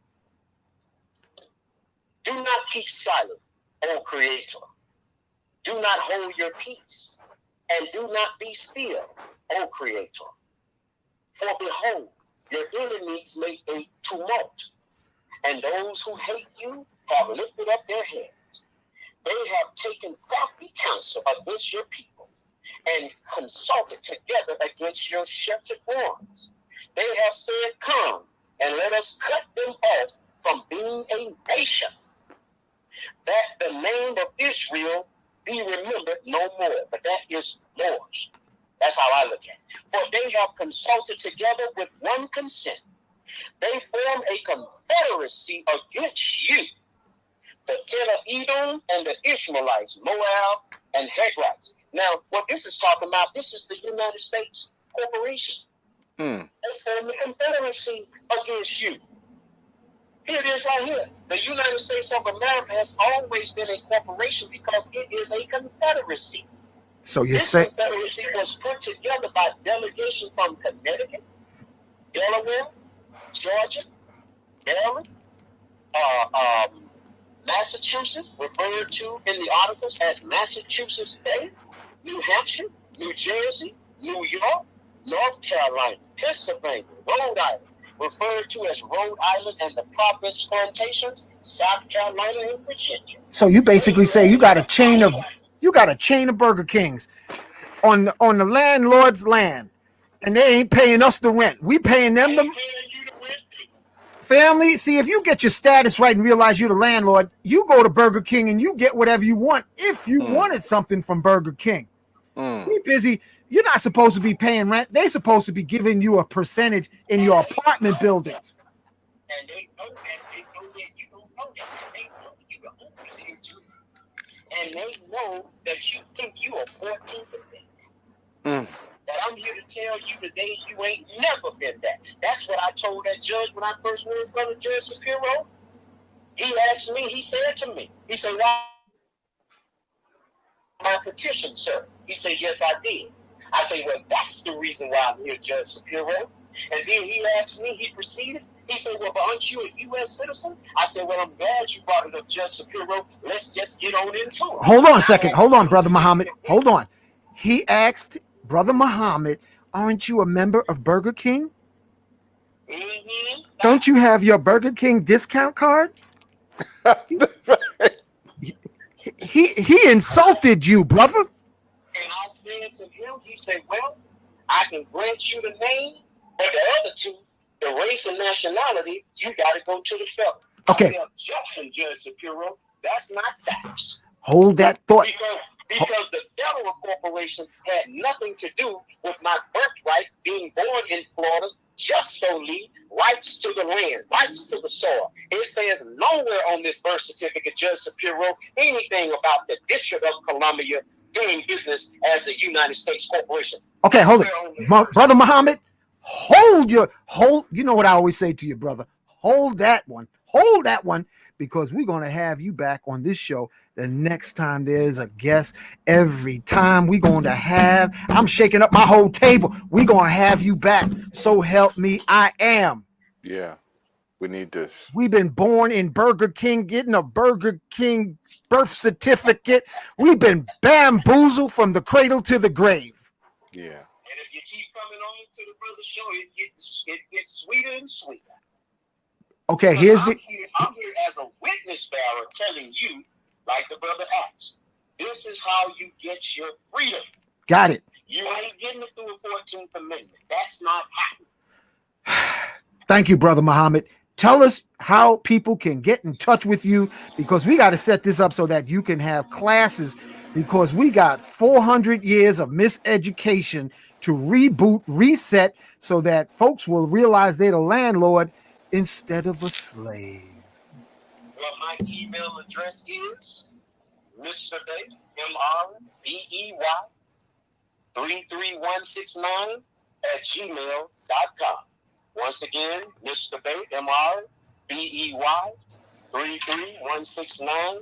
Do not keep silent, O Creator. Do not hold your peace, and do not be still, O Creator. For behold, your enemies make a tumult, and those who hate you have lifted up their heads. They have taken crafty counsel against your people, and consulted together against your sheltered ones. They have said, come, and let us cut them off from being a nation, that the name of Israel be remembered no more. But that is Moorish. That's how I look at it. For they have consulted together with one consent. They form a confederacy against you. The 10 of Edom and the Ishmaelites, Moab and Hagrites. Now, what this is talking about, this is the United States Corporation. They form a confederacy against you. Here it is right here. The United States of America has always been a corporation because it is a confederacy. So you this say confederacy was put together by delegation from Connecticut, Delaware, Georgia, Maryland, Massachusetts, referred to in the articles as Massachusetts Bay, New Hampshire, New Jersey, New York, North Carolina, Pennsylvania, Rhode Island, referred to as Rhode Island and the Providence Plantations, South Carolina and Virginia. So you basically say you got a chain of Burger Kings on the landlord's land, and they ain't paying us the rent. We paying them the family. See, if you get your status right and realize you're the landlord, you go to Burger King and you get whatever you want. If you wanted something from Burger King, we busy. You're not supposed to be paying rent. They're supposed to be giving you a percentage in your apartment buildings. And they know that you don't know that. They know you the owners here too. And they know that you think you are 14%. But I'm here to tell you today, you ain't never been that. That's what I told that judge when I first went in front of Judge Shapiro. He asked me, he said to me, he said, why my petition, sir? He said, yes, I did. I say, well, that's the reason why I'm here, Judge Shapiro. And then he asked me, he proceeded. He said, well, but aren't you a U.S. citizen? I said, well, I'm glad you brought it up, Judge Shapiro. Let's just get on into it. Hold on a second. Hold on, Brother Muhammad. Hold on. He asked Brother Muhammad, aren't you a member of Burger King? Don't you have your Burger King discount card? He insulted you, brother. And I said to him, he said, well, I can grant you the name, but the other two, the race and nationality, you got to go to the federal. Okay. I said, objection, Judge Shapiro, that's not facts. Hold that thought. Because the federal corporation had nothing to do with my birthright being born in Florida just solely rights to the land, rights to the soil. It says nowhere on this birth certificate, Judge Shapiro, anything about the District of Columbia doing business as a United States corporation. Okay, hold it. Brother Muhammad, hold. You know what I always say to you, brother? Hold that one, because we're going to have you back on this show the next time there's a guest. Every time we're going to have, I'm shaking up my whole table. We're going to have you back. So help me, I am. Yeah, we need this. We've been born in Burger King, getting a Burger King birth certificate. We've been bamboozled from the cradle to the grave. Yeah. And if you keep coming on to the brother's show, it gets sweeter and sweeter. Okay, I'm here as a witness bearer telling you, like the brother asked, this is how you get your freedom. Got it. You ain't getting it through the 14th Amendment. That's not happening. Thank you, Brother Muhammad. Tell us how people can get in touch with you, because we got to set this up so that you can have classes, because we got 400 years of miseducation to reboot, reset, so that folks will realize they're the landlord instead of a slave. Well, my email address is Mr. Bay, MRBEY 33169 Once again, Mr. Bay, MRBEY 33169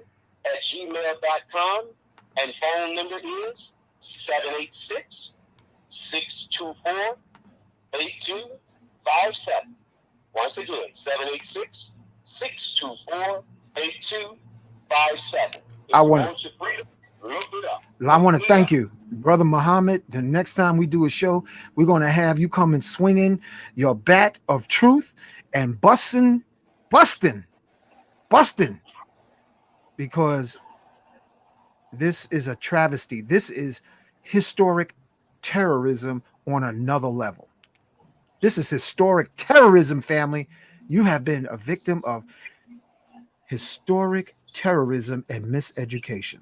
And phone number is 786-624-8257. Once again, 786-624-8257. I want to thank you, Brother Muhammad. The next time we do a show, we're going to have you come and swinging your bat of truth and busting, because this is a travesty. This is historic terrorism on another level. This is historic terrorism, family. You have been a victim of historic terrorism and miseducation.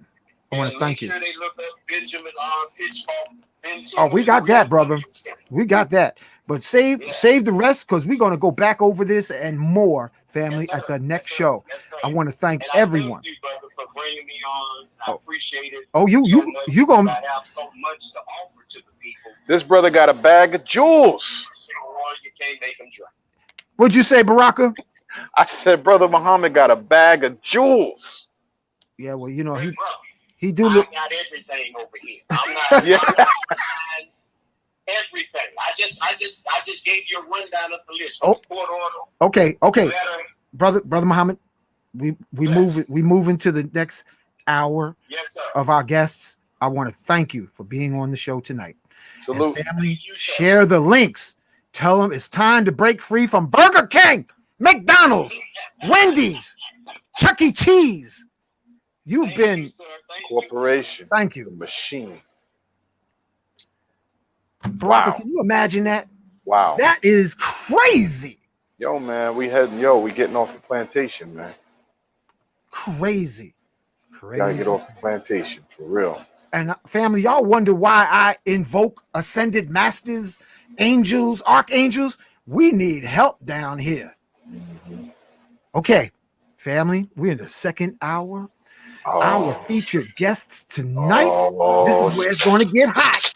I want to thank you. Make sure they look up Benjamin R. Pitchfork. Oh, we got that, brother. We got that. But save the rest, because we're going to go back over this and more, family, at the next show. I want to thank everyone. Thank you, brother, for bringing me on. I appreciate it. Oh, you gonna have so much to offer to the people. This brother got a bag of jewels. You can't make them dry. What'd you say, Baraka? I said, Brother Muhammad got a bag of jewels. Yeah, well, you know, Hey, he bro, do look. I got everything over here. I'm not. Yeah. I'm not everything. I just gave you a rundown of the list. Oh. Court order, Okay, letter. brother Muhammad. We move into the next hour Yes, sir. of our guests. I want to thank you for being on the show tonight. Salute. And family, share the links. Tell them it's time to break free from Burger King, McDonald's, Wendy's, Chuck E. Cheese. You've been Corporation. Thank you. Machine. Baraka, Wow. can you imagine that? Wow. That is crazy. Yo, man, we getting off the plantation, man. Crazy. Gotta get off the plantation, for real. And family, y'all wonder why I invoke ascended masters, angels, archangels. We need help down here. Mm-hmm. Okay, family, we're in the second hour. Our featured guests tonight. This is where it's going to get hot.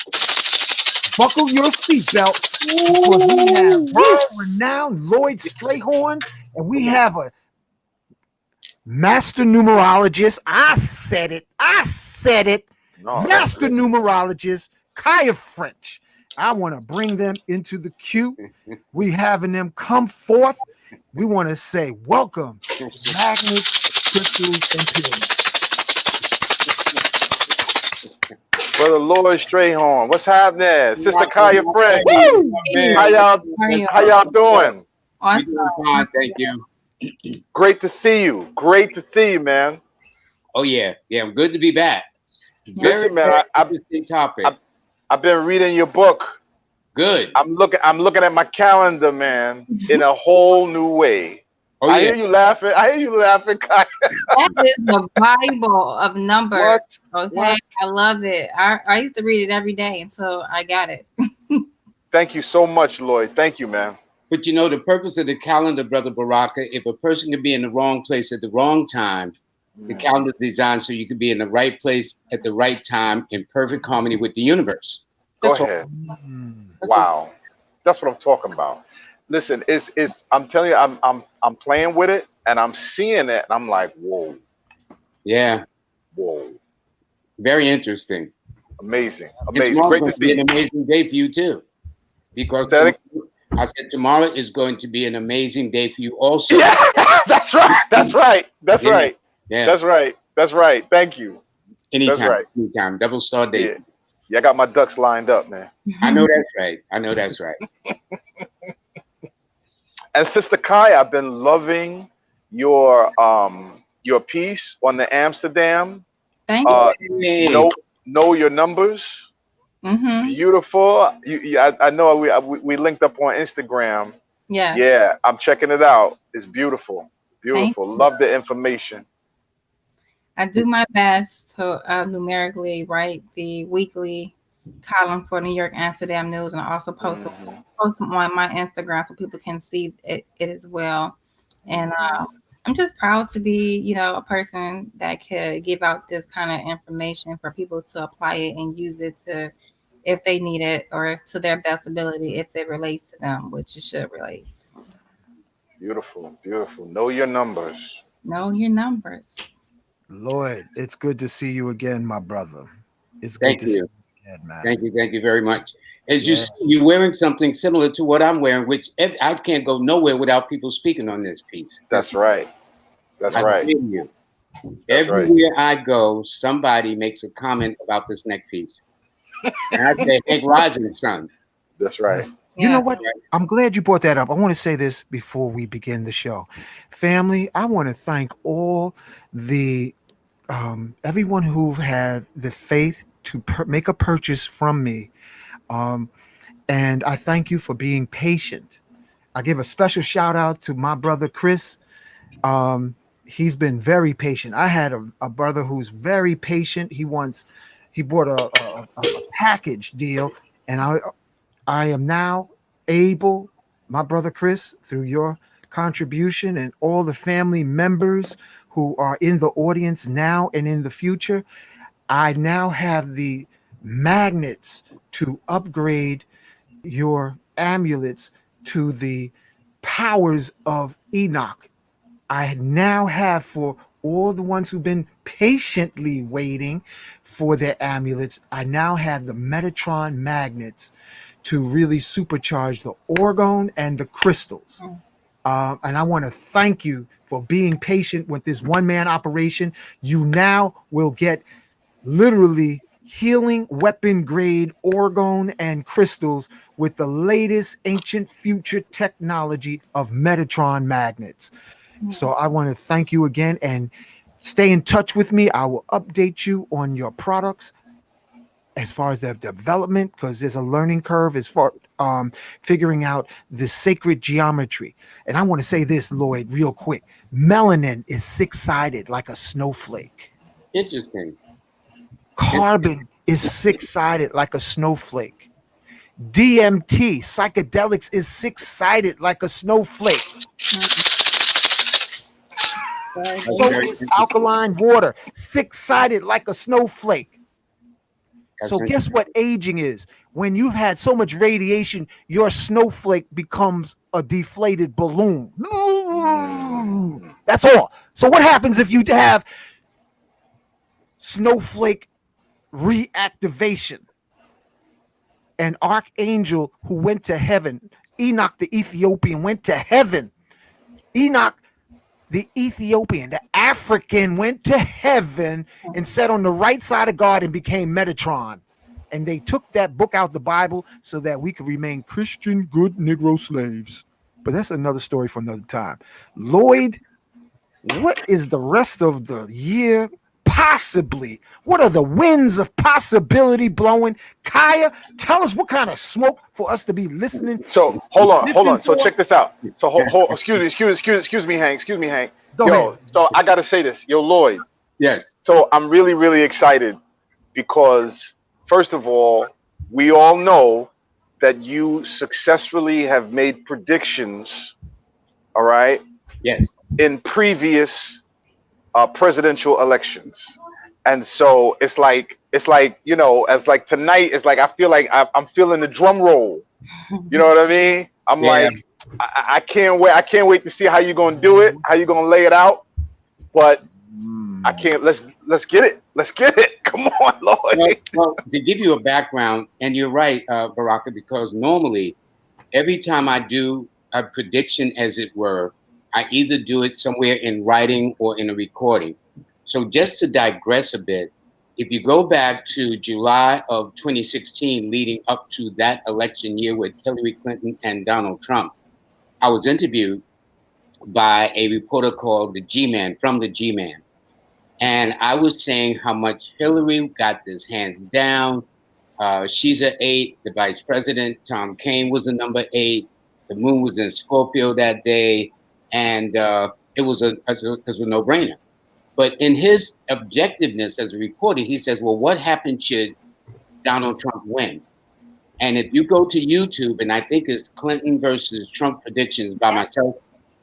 Buckle your seatbelt, because we have world-renowned Lloyd Strayhorn, and we have a Master Numerologist. I said it. No, Master Numerologist, Kaya French. I want to bring them into the queue. We having them come forth. We want to say welcome to Magnets, Crystals, and Pyramids. Brother Lloyd Strayhorn, what's happening? Sister Kaya French. How y'all doing? Awesome. Fine, thank you. Great to see you, man. Oh yeah, I'm good to be back. Listen, man, Interesting topic. I've been reading your book. Good. I'm looking at my calendar, man, in a whole new way. Oh, I hear you laughing, Kaya. That is the Bible of numbers. What? Okay, What? I love it. I used to read it every day until I got it. Thank you so much, Lloyd. Thank you, man. But you know, the purpose of the calendar, Brother Baraka, if a person can be in the wrong place at the wrong time, the calendar is designed so you can be in the right place at the right time in perfect harmony with the universe. Go That's all. ahead. That's all. Wow. That's what I'm talking about. Listen, it's I'm telling you, I'm playing with it and I'm seeing it and I'm like, whoa, Yeah, whoa. very interesting. Amazing. And Amazing. tomorrow's Great going to to be see an you. amazing day for you too, because Say that I said tomorrow is going to be an amazing day for you also. Yeah, that's right. That's right. That's Yeah. right. Yeah, That's right. That's right. Thank you. That's anytime, right. anytime, double star day. Yeah. Yeah, I got my ducks lined up, man. I know that's right. I know that's right. And Sister Kai, I've been loving your piece on the Amsterdam. Thank you. Hey. Know your numbers. Mm-hmm. Beautiful. I know we linked up on Instagram. Yeah. Yeah, I'm checking it out. It's beautiful. Thank Beautiful. Love the information. I do my best to numerically write the weekly column for New York Amsterdam News, and I also post them on my Instagram so people can see it as well. And I'm just proud to be, you know, a person that could give out this kind of information for people to apply it and use it to, if they need it, or to their best ability if it relates to them, which it should relate. Beautiful. Beautiful. Know your numbers. Know your numbers. Lloyd, it's good to see you again, my brother. It's good Thank to see you. you again, man. Thank you very much. As you Yeah. see, you're wearing something similar to what I'm wearing, which I can't go nowhere without people speaking on this piece. That's right. That's I right. feel you. That's right. Everywhere I go, somebody makes a comment about this neck piece. And I say, Hank Rising son. That's right. You Yeah. know what? I'm glad you brought that up. I want to say this before we begin the show. Family, I want to thank all the everyone who had the faith to make a purchase from me. And I thank you for being patient. I give a special shout out to my brother Chris. He's been very patient. I had a brother who's very patient. He bought a package deal, and I am now able, my brother Chris, through your contribution and all the family members who are in the audience now and in the future, I now have the magnets to upgrade your amulets to the powers of Enoch. I now have, for all the ones who've been patiently waiting for their amulets, I now have the Metatron magnets to really supercharge the orgone and the crystals. And I want to thank you for being patient with this one-man operation. You now will get literally healing weapon grade orgone and crystals with the latest ancient future technology of Metatron magnets. So I want to thank you again and stay in touch with me. I will update you on your products as far as their development, because there's a learning curve as far figuring out the sacred geometry. And I want to say this, Lloyd, real quick. Melanin is six-sided like a snowflake. Interesting. Carbon is six-sided like a snowflake. DMT, psychedelics, is six-sided like a snowflake. So is alkaline water, six-sided like a snowflake. So guess what aging is? When you've had so much radiation, your snowflake becomes a deflated balloon. That's all. So what happens if you have snowflake reactivation? An archangel who went to heaven, Enoch the Ethiopian, went to heaven. Enoch the Ethiopian, the African, went to heaven and sat on the right side of God and became Metatron. And they took that book out the Bible so that we could remain Christian, good Negro slaves. But that's another story for another time. Lloyd, what is the rest of the year possibly? What are the winds of possibility blowing? Kaya, tell us what kind of smoke for us to be listening. So hold on. So check this out. So hold excuse me, Hank. Go ahead. So I gotta say this. Yo, Lloyd. Yes. So I'm really, really excited because first of all, we all know that you successfully have made predictions, all right, Yes. in previous presidential elections. And so it's like, you know, as like tonight, it's like I feel like I'm feeling the drum roll. You know what I mean? I'm Yeah. like, I can't wait. I can't wait to see how you're gonna do it, how you're gonna lay it out. But I can't. Let's get it. Let's get it. Come on, Lloyd. Well, to give you a background, and you're right, Baraka, because normally every time I do a prediction, as it were, I either do it somewhere in writing or in a recording. So just to digress a bit, if you go back to July of 2016, leading up to that election year with Hillary Clinton and Donald Trump, I was interviewed by a reporter called the G-Man, from the G-Man. And I was saying how much Hillary got this hands down. She's an 8. The vice president, Tom Kaine, was a number 8. The moon was in Scorpio that day. And it was a no-brainer. But in his objectiveness as a reporter, he says, well, what happened should Donald Trump win? And if you go to YouTube, and I think it's Clinton versus Trump predictions by myself,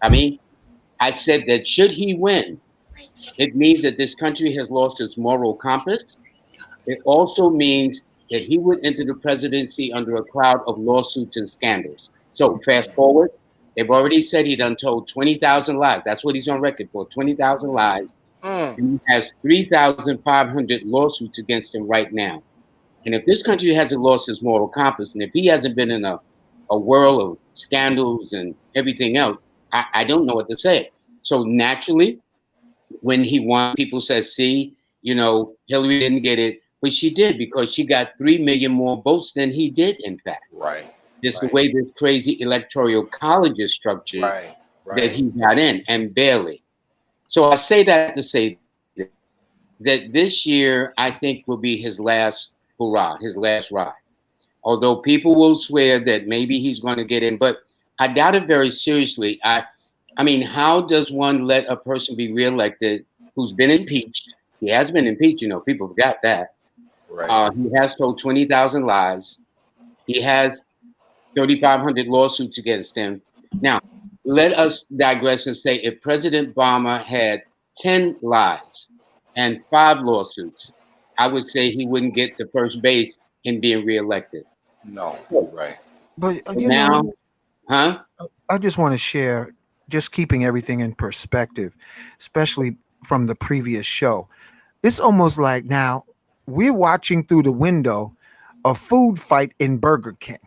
I said that should he win, it means that this country has lost its moral compass. It also means that he would enter the presidency under a cloud of lawsuits and scandals. So fast forward, they've already said he done told 20,000 lies. That's what he's on record for, 20,000 lies. He has 3,500 lawsuits against him right now. And if this country hasn't lost its moral compass, and if he hasn't been in a whirl of scandals and everything else, I don't know what to say. So naturally, when he won, people said, see, you know, Hillary didn't get it, but she did, because she got 3 million more votes than he did, in fact. Right. Just the way this crazy electoral college is structured, that he got in, and barely. So I say that to say that this year, I think, will be his last hurrah, his last ride. Although people will swear that maybe he's going to get in, but I doubt it very seriously. I mean, how does one let a person be reelected who's been impeached? He has been impeached, you know, people forgot that. Right. He has told 20,000 lies. He has 3,500 lawsuits against him. Now, let us digress and say if President Obama had 10 lies and 5 lawsuits, I would say he wouldn't get to first base in being reelected. No, right. But So now, I just want to share, just keeping everything in perspective, especially from the previous show. It's almost like now we're watching through the window a food fight in Burger King.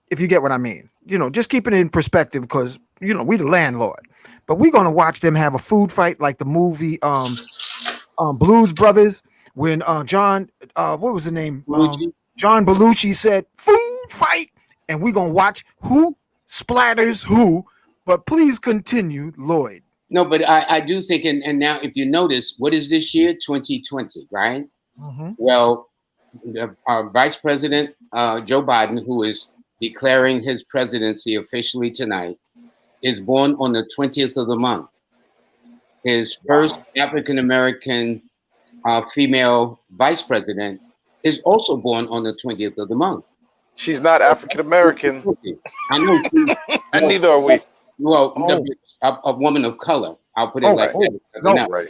If you get what I mean, you know, just keeping it in perspective, because, you know, we the landlord, but we're going to watch them have a food fight like the movie Blues Brothers, when John, what was the name? John Belushi said food fight, and we're going to watch who splatters who. But please continue, Lloyd. No, but I do think, and now if you notice, what is this year? 2020, right? Mm-hmm. Well, our Vice President, Joe Biden, who is declaring his presidency officially tonight, is born on the 20th of the month. His first African-American female vice president is also born on the 20th of the month. She's not African-American. I know. And neither are we. Well, a woman of color. I'll put it like that. No, right.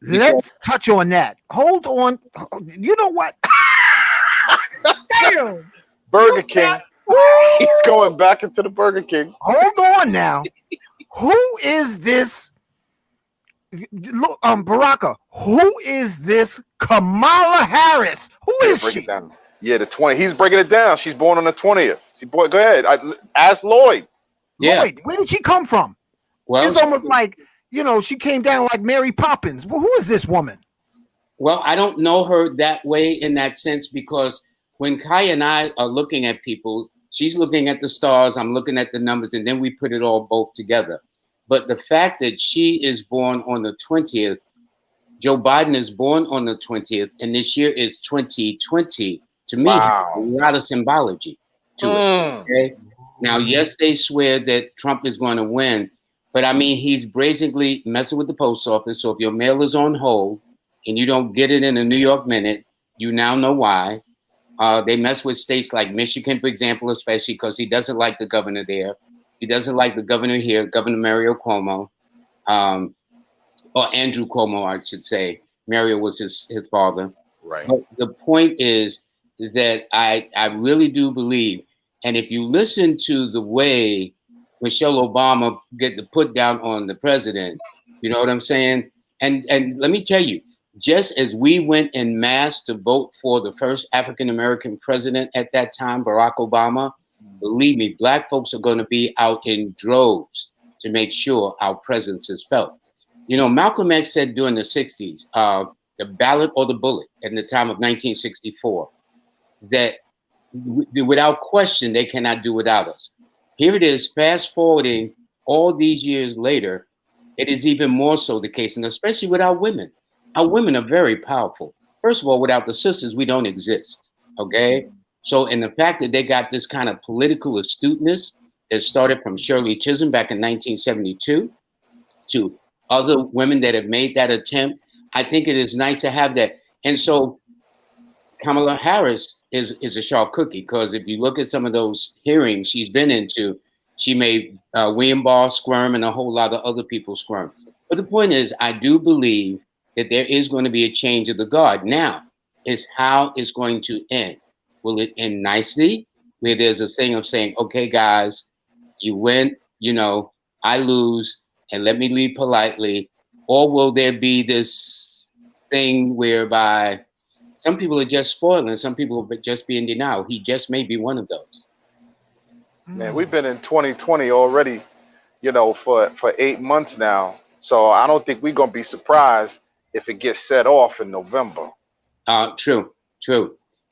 Let's touch on that. Hold on. You know what? Damn. Burger King. He's going back into the Burger King. Hold on now. Who is this? Look, Baraka. Who is this Kamala Harris? Who is Break she? it down. Yeah, the 20. He's breaking it down. She's born on the 20th. Go ahead. Ask Lloyd. Yeah. Lloyd, where did she come from? Well, it's almost like, you know, she came down like Mary Poppins. Well, who is this woman? Well, I don't know her that way in that sense, because when Kaya and I are looking at people, she's looking at the stars, I'm looking at the numbers, and then we put it all both together. But the fact that she is born on the 20th, Joe Biden is born on the 20th, and this year is 2020, to me, a lot of symbology to it. Okay? Now, yes, they swear that Trump is going to win, but I mean, he's brazenly messing with the post office. So if your mail is on hold and you don't get it in a New York minute, you now know why. They mess with states like Michigan, for example, especially because he doesn't like the governor there. He doesn't like the governor here, Governor Mario Cuomo, or Andrew Cuomo, I should say. Mario was his father. Right. But the point is that I really do believe, and if you listen to the way Michelle Obama get the put down on the president, you know what I'm saying? And let me tell you, just as we went en masse to vote for the first African American president at that time, Barack Obama, believe me, Black folks are going to be out in droves to make sure our presence is felt. You know, Malcolm X said during the 60s, the ballot or the bullet in the time of 1964, that without question, they cannot do without us. Here it is, fast forwarding all these years later, it is even more so the case, and especially with our women. Our women are very powerful. First of all, without the sisters, we don't exist, okay? So, and the fact that they got this kind of political astuteness that started from Shirley Chisholm back in 1972 to other women that have made that attempt, I think it is nice to have that. And so Kamala Harris is a sharp cookie, because if you look at some of those hearings she's been into, she made William Barr squirm and a whole lot of other people squirm. But the point is, I do believe that there is going to be a change of the guard. Now, is how it's going to end. Will it end nicely, where there's a thing of saying, okay, guys, you win, you know, I lose, and let me leave politely? Or will there be this thing whereby some people are just spoiling, some people will just be in denial? He just may be one of those. Man, we've been in 2020 already, you know, for 8 months now. So I don't think we're going to be surprised if it gets set off in November. True.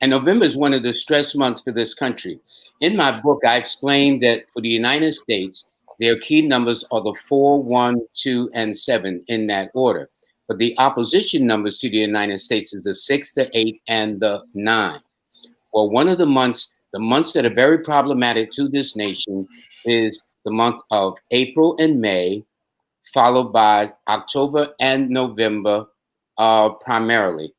And November is one of the stress months for this country. In my book, I explained that for the United States, their key numbers are the 4, 1, 2, and 7 in that order. But the opposition numbers to the United States is the 6, the 8, and the 9. Well, one of the months that are very problematic to this nation is the month of April and May, followed by October and November, primarily.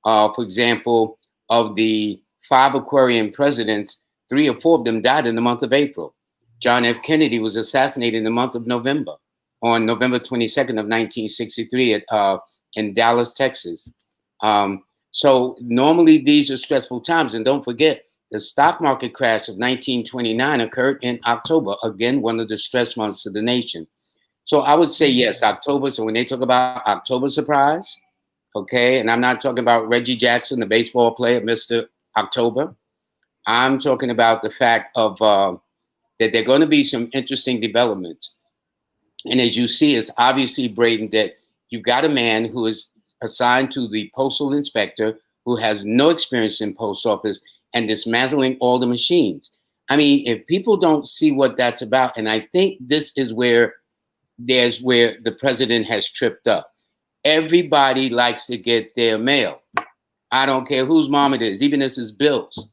For example, of the 5 Aquarian presidents, 3 or 4 of them died in the month of April. John F. Kennedy was assassinated in the month of November, on November 22nd of 1963 in Dallas, Texas. So normally these are stressful times. And don't forget, the stock market crash of 1929 occurred in October, again, one of the stress months of the nation. So I would say, yes, October. So when they talk about October surprise, okay, and I'm not talking about Reggie Jackson, the baseball player, Mr. October. I'm talking about the fact of that there are going to be some interesting developments. And as you see, it's obviously, Braden, that you've got a man who is assigned to the postal inspector who has no experience in post office and dismantling all the machines. I mean, if people don't see what that's about, and I think this is where the president has tripped up. Everybody likes to get their mail. I don't care whose mom it is, even if it's Bill's.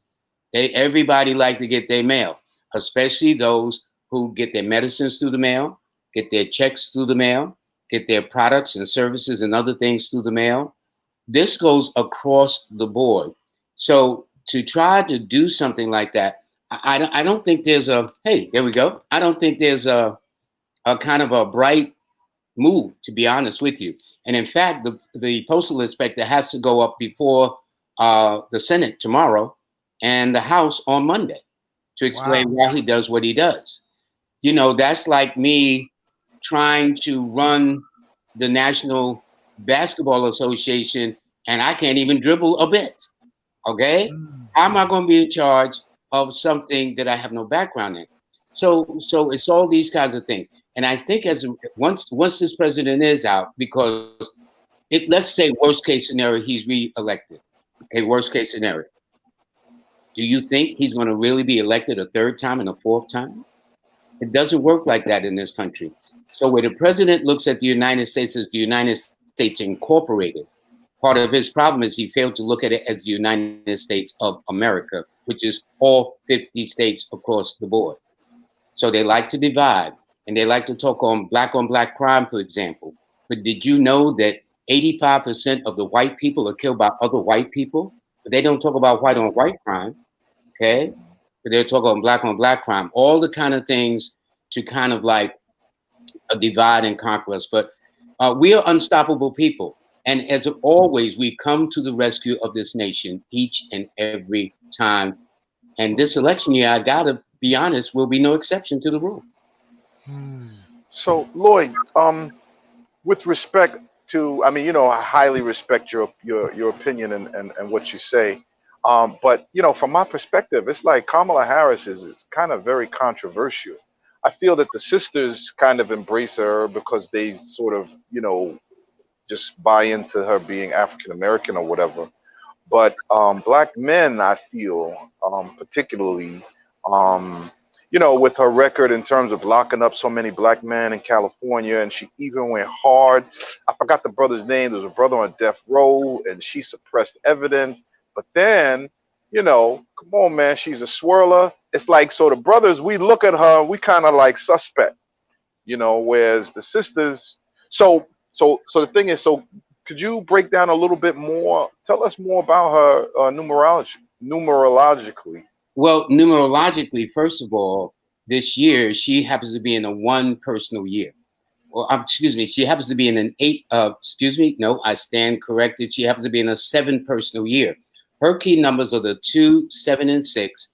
Everybody like to get their mail, especially those who get their medicines through the mail, get their checks through the mail, get their products and services and other things through the mail. This goes across the board. So to try to do something like that, I don't think there's a, hey, there we go. I don't think there's a kind of a bright move, to be honest with you. And in fact, the postal inspector has to go up before the Senate tomorrow and the House on Monday to explain why he does what he does. You know, that's like me trying to run the National Basketball Association and I can't even dribble a bit. Okay? How am I going to be in charge of something that I have no background in? So it's all these kinds of things. And I think once this president is out, because let's say worst case scenario, he's re-elected. Okay, worst case scenario. Do you think he's going to really be elected a 3rd time and a 4th time? It doesn't work like that in this country. So where the president looks at the United States as the United States Incorporated, part of his problem is he failed to look at it as the United States of America, which is all 50 states across the board. So they like to divide, and they like to talk on black crime, for example. But did you know that 85% of the white people are killed by other white people? but they don't talk about white on white crime. Okay, but they'll talk on black crime. All the kind of things to kind of like divide and conquer us. But we are unstoppable people. And as always, we come to the rescue of this nation each and every time. And this election year, I gotta be honest, will be no exception to the rule. So, Lloyd, with respect to, I mean, I highly respect your opinion and what you say. But from my perspective, it's like Kamala Harris is kind of very controversial. I feel that the sisters kind of embrace her because they sort of, just buy into her being African American or whatever. But black men, I feel, particularly, with her record in terms of locking up so many black men in California, and she even went hard. I forgot the brother's name. There was a brother on death row, and she suppressed evidence. But then, come on, man, she's a swirler. It's like, so the brothers, we look at her, we kind of like suspect, whereas the sisters. So the thing is, so could you break down a little bit more? Tell us more about her numerologically. Well, numerologically, first of all, this year she happens to be in a 1 personal year. Or excuse me, she happens to be in an 8. No, I stand corrected. She happens to be in a 7 personal year. Her key numbers are the 2, 7, and 6.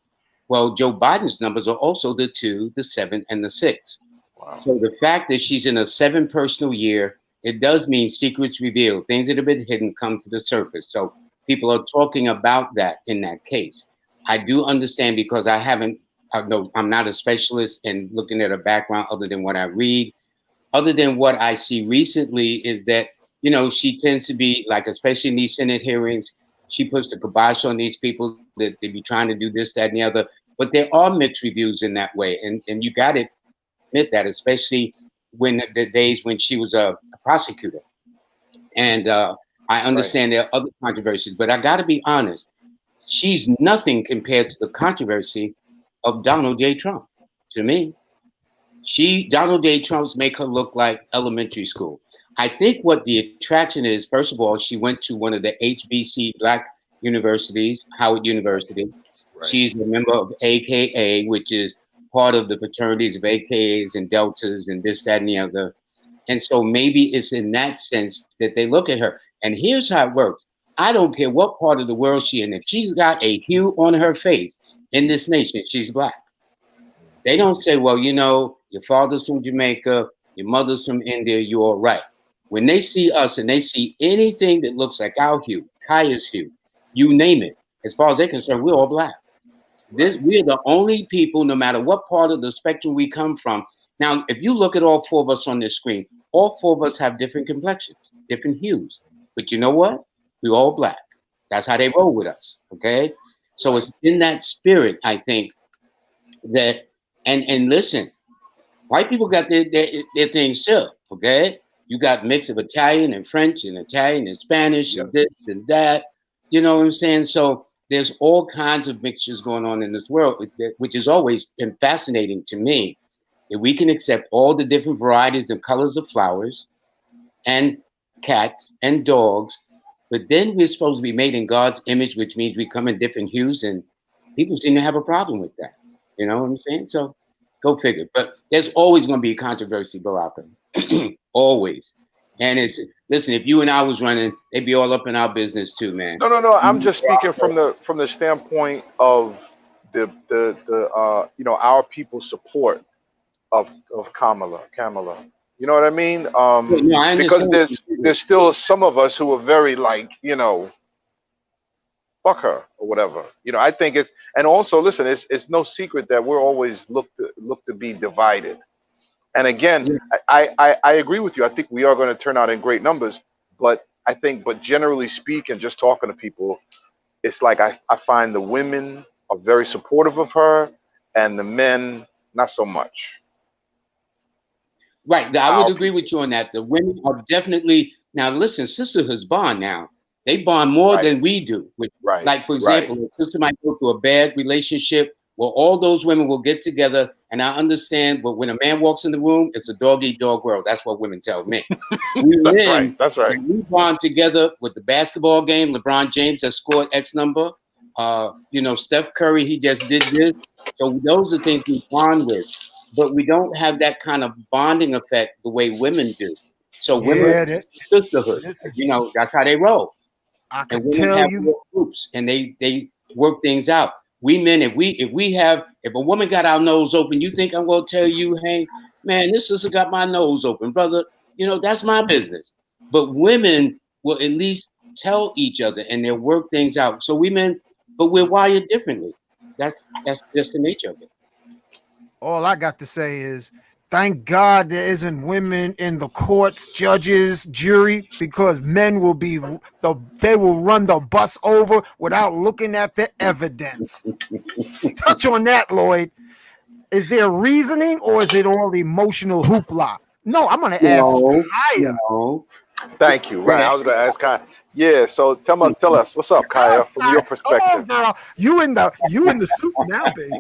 Well, Joe Biden's numbers are also the 2, the 7, and the 6. Wow. So the fact that she's in a 7 personal year, it does mean secrets revealed. Things that have been hidden come to the surface. So people are talking about that in that case. I do understand because I'm not a specialist in looking at her background other than what I read. Other than what I see recently is that, she tends to be like, especially in these Senate hearings, she puts the kibosh on these people that they be trying to do this, that, and the other. But there are mixed reviews in that way. And you got to admit that, especially when the days when she was a prosecutor. And I understand there are other controversies, but I got to be honest. She's nothing compared to the controversy of Donald J. Trump. To me, Donald J. Trump's make her look like elementary school. I think what the attraction is, first of all, she went to one of the HBC Black universities, Howard University. Right. She's a member of AKA, which is part of the fraternities of AKAs and Deltas and this, that, and the other. And so maybe it's in that sense that they look at her. And here's how it works. I don't care what part of the world she's in. If she's got a hue on her face in this nation, she's Black. They don't say, well, your father's from Jamaica, your mother's from India, you're all right. When they see us and they see anything that looks like our hue, Kaya's hue, you name it, as far as they're concerned, we're all Black. We're the only people, no matter what part of the spectrum we come from. Now, if you look at all 4 of us on this screen, all 4 of us have different complexions, different hues. But you know what? We're all Black. That's how they roll with us, okay? So it's in that spirit, I think, that, and listen, white people got their things too, okay? You got mix of Italian and French and Italian and Spanish and this and that. You know what I'm saying? So there's all kinds of mixtures going on in this world, which has always been fascinating to me, that we can accept all the different varieties and colors of flowers and cats and dogs, but then we're supposed to be made in God's image, which means we come in different hues, and people seem to have a problem with that. You know what I'm saying? So go figure. But there's always going to be a controversy, Baraka. Always. And listen, if you and I was running, they'd be all up in our business too, man. No. I'm just speaking from the standpoint of the our people's support of Kamala. You know what I mean? No, I because there's still some of us who are very like, fuck her or whatever. I think it's, and also listen, it's no secret that we're always look to be divided. And again, I agree with you. I think we are going to turn out in great numbers, but generally speaking, just talking to people, it's like I find the women are very supportive of her and the men not so much. Right. I would agree with you on that. The women are definitely, now listen, sisterhoods bond now. They bond more than we do. Like, for example, a sister might go through a bad relationship Well, all those women will get together, and I understand. But when a man walks in the room, it's a dog-eat-dog world. That's what women tell me. We That's men, right. That's right. we bond together with the basketball game. LeBron James has scored X number. Steph Curry, he just did this. So those are things we bond with, but we don't have that kind of bonding effect the way women do. So women Yeah, sisterhood, listen, that's how they roll. I And could women tell have you. real groups, and they work things out. We men, if a woman got our nose open, you think I'm gonna tell you, hey, man, this sister got my nose open, brother. That's my business. But women will at least tell each other, and they'll work things out. So but we're wired differently. That's just the nature of it. All I got to say is, thank God there isn't women in the courts, judges, jury, because men will they will run the bus over without looking at the evidence. Touch on that, Lloyd. Is there reasoning or is it all emotional hoopla? No, I'm gonna ask No, Kaya. no. Thank you. Right. I was going to ask Kaya. Yeah. So tell us what's up, Kaya, Yes, from Kaya. your Come on, perspective. girl. You in the soup now, baby.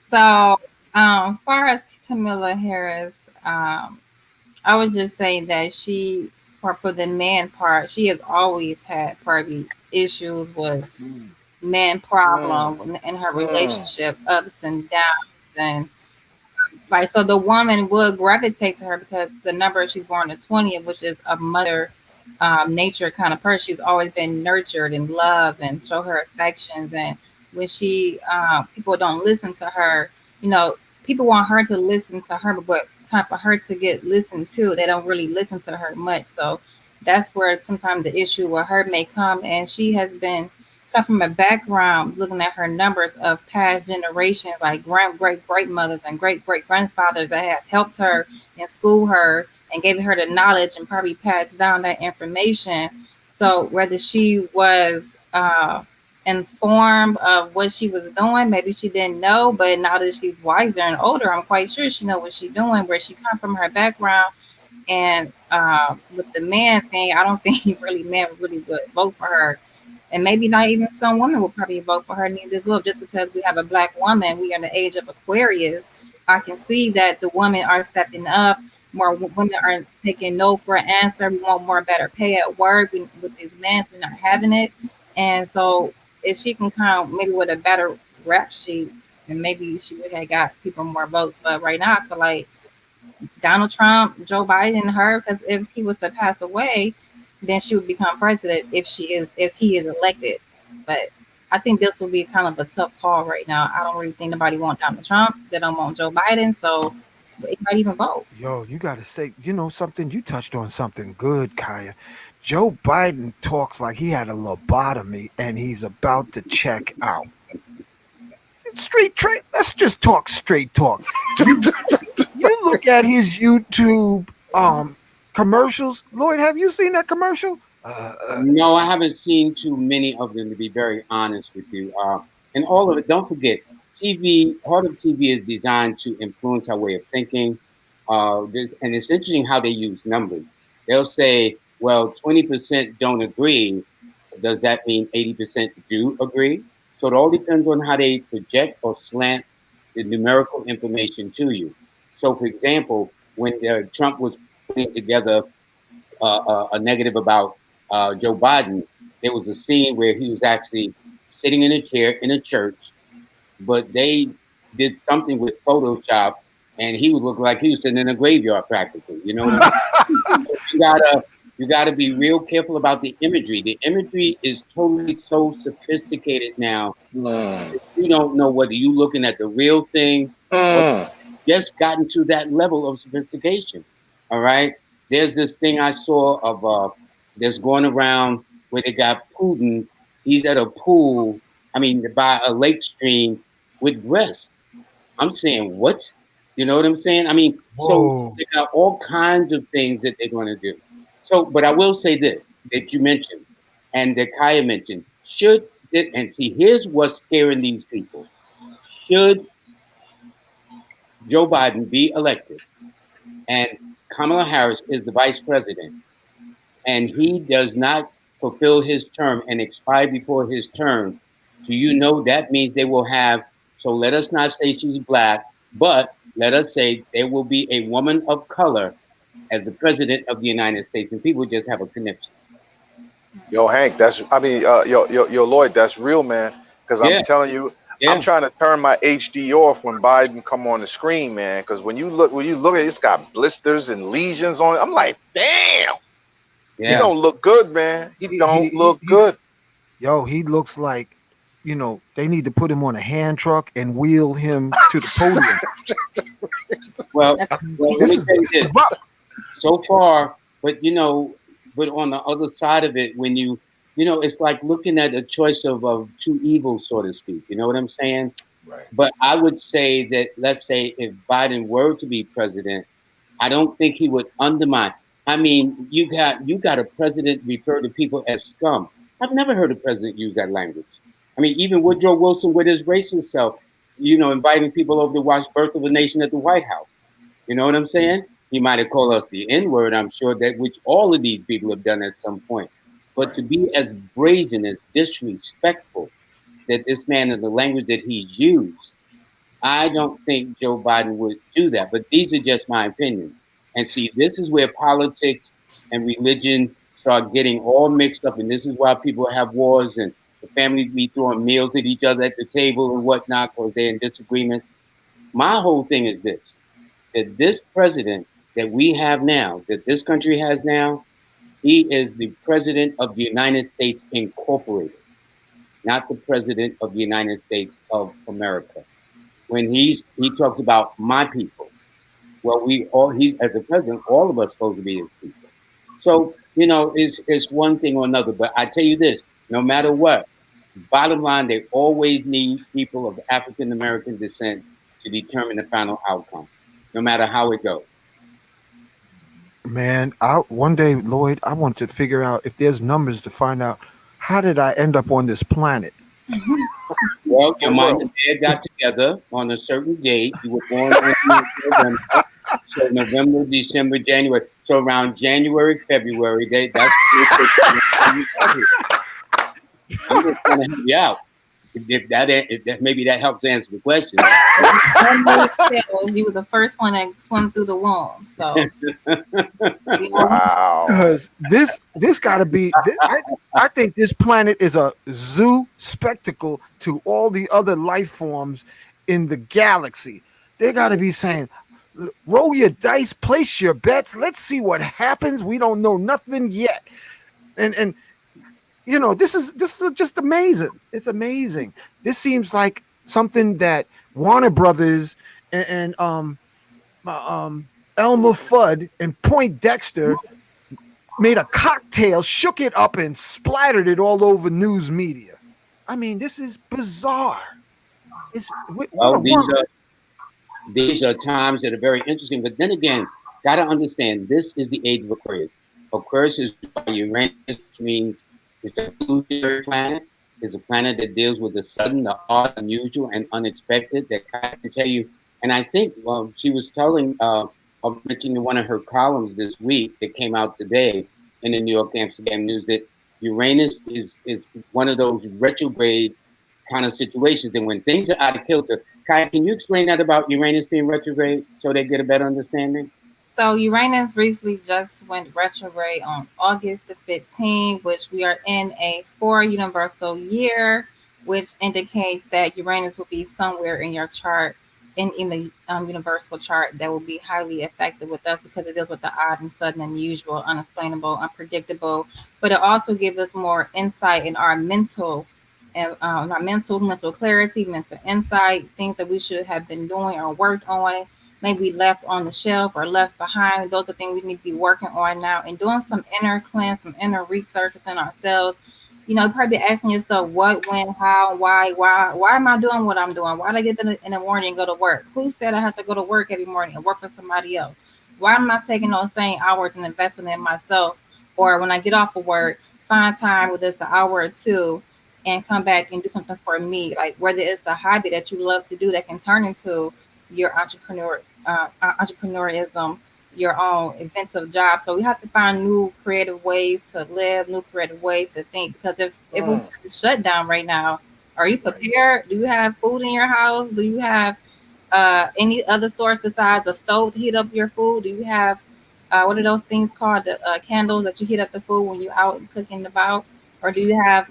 So, far as Camilla Harris, I would just say that for the man part, she has always had probably issues with man Mm, problem in her mm. relationship, ups and downs, and like so the woman would gravitate to her because the number she's born the 20th, which is a mother nature kind of person. She's always been nurtured and loved and show her affections. And when people don't listen to her, you know, people want her to listen to her, but time for her to get listened to, they don't really listen to her much. So that's where sometimes the issue with her may come. And she has been come from a background looking at her numbers of past generations, like great great mothers and great great grandfathers that have helped her and school her and gave her the knowledge and probably passed down that information. So whether she was informed of what she was doing, maybe she didn't know, but now that she's wiser and older, I'm quite sure she knows what she's doing, where she come from, her background. And with the man thing, I don't think really men really would vote for her, and maybe not even some women will probably vote for her neither as well. Just because we have a black woman, we are in the age of Aquarius. I can see that the women are stepping up. More women are taking no for an answer. We want more better pay at work. With these men, we're not having it. And so, if she can come maybe with a better rap sheet, then maybe she would have got people more votes. But right now, I feel like Donald Trump, Joe Biden, her, because if he was to pass away, then she would become president if he is elected. But I think this will be kind of a tough call right now. I don't really think nobody want Donald Trump. They don't want Joe Biden, so they might even vote. Yo, you got to say, something. You touched on something good, Kaya. Joe Biden talks like he had a lobotomy and he's about to check out. Straight trade. Let's just talk straight talk. You look at his YouTube commercials. Lloyd, have you seen that commercial? No, I haven't seen too many of them, to be very honest with you. And all of it, don't forget, part of TV is designed to influence our way of thinking. And it's interesting how they use numbers. They'll say, well, 20% don't agree. Does that mean 80% do agree? So it all depends on how they project or slant the numerical information to you. So, for example, when Trump was putting together a negative about Joe Biden, there was a scene where he was actually sitting in a chair in a church, but they did something with Photoshop, and he would look like he was sitting in a graveyard practically. You know what I mean? So you gotta be real careful about the imagery. The imagery is totally so sophisticated now. Mm, You don't know whether you're looking at the real thing or mm. just gotten to that level of sophistication. All right. There's this thing I saw of there's going around where they got Putin. He's at a pool. I mean, by a lake stream with breasts. I'm saying what? You know what I'm saying? I mean, so Whoa. they got all kinds of things that they're going to do. So, but I will say this that you mentioned and that Kaya mentioned. And see, here's what's scaring these people. Should Joe Biden be elected and Kamala Harris is the vice president, and he does not fulfill his term and expire before his term, So you know that means they will have. So let us not say she's black, but let us say there will be a woman of color as the president of the United States, and people just have a connection. Yo, Hank, yo, Lloyd, that's real, man. Because I'm Yeah, telling you, I'm yeah, trying to turn my HD off when Biden come on the screen, man. Because when you look at it, it's got blisters and lesions on it. I'm like, damn, he yeah. don't look good, man. He don't look He good. yo, he looks like, they need to put him on a hand truck and wheel him to the podium. Well, I mean, well, let this me is tell you this is this. rough. So far, but but on the other side of it, when it's like looking at a choice of two evils, so to speak. You know what I'm saying? Right. But I would say that, let's say, if Biden were to be president, I don't think he would undermine. I mean, you got a president refer to people as scum. I've never heard a president use that language. I mean, even Woodrow Wilson with his racist self, inviting people over to watch Birth of a Nation at the White House. You know what I'm saying? He might have called us the N word, I'm sure, that which all of these people have done at some point. But Right. to be as brazen, as disrespectful that this man in the language that he's used, I don't think Joe Biden would do that. But these are just my opinions. And see, this is where politics and religion start getting all mixed up. And this is why people have wars and the families be throwing meals at each other at the table and whatnot because they're in disagreements. My whole thing is this, that this president that we have now, that this country has now, he is the president of the United States Incorporated, not the president of the United States of America. When he talks about my people, well, he's as a president, all of us supposed to be his people. So it's one thing or another. But I tell you this: no matter what, bottom line, they always need people of African American descent to determine the final outcome, no matter how it goes. Man, one day, Lloyd, I want to figure out if there's numbers to find out how did I end up on this planet. Well, your For mom real. and dad got together on a certain date. You were born in November, so November, December, January. So around January, February, that's when you got here. I'm just trying to help you out. If maybe that helps answer the question. You were the first one that swim through the womb. So Wow. Because this got to be. I think this planet is a zoo spectacle to all the other life forms in the galaxy. They got to be saying, "Roll your dice, place your bets. Let's see what happens. We don't know nothing yet." And this is just amazing. It's amazing. This seems like something that Warner Brothers and Elmer Fudd and Point Dexter made a cocktail, shook it up, and splattered it all over news media. I mean, this is bizarre. What a Well, world. these are times that are very interesting. But then again, got to understand this is the age of Aquarius. Aquarius is by Uranus, which means it's a evolutionary planet. It's a planet that deals with the sudden, the odd, unusual, and unexpected. That I can tell you. And I think she was telling, mentioning in one of her columns this week that came out today in the New York Amsterdam News that Uranus is one of those retrograde kind of situations. And when things are out of kilter, Kai, can you explain that about Uranus being retrograde so they get a better understanding? So Uranus recently just went retrograde on August the 15th, which we are in a 4 universal year, which indicates that Uranus will be somewhere in your chart, in the universal chart, that will be highly effective with us because it deals with the odd and sudden, unusual, unexplainable, unpredictable. But it also gives us more insight in our mental and our mental clarity, mental insight, things that we should have been doing or worked on, maybe left on the shelf or left behind. Those are things we need to be working on now and doing some inner cleanse, some inner research within ourselves. Probably asking yourself what, when, how, why am I doing what I'm doing? Why did I get in the morning and go to work? Who said I have to go to work every morning and work for somebody else? Why am I taking those same hours and investing in myself? Or when I get off of work, find time, whether it's an hour or two, and come back and do something for me. Like whether it's a hobby that you love to do that can turn into your entrepreneurism, your own inventive job. So we have to find new creative ways to live, new creative ways to think. Because if we have to shut down right now, Are you prepared? Do you have food in your house? Do you have any other source besides a stove to heat up your food? Do you have what are those things called? The candles that you heat up the food when you're out and cooking about? Or do you have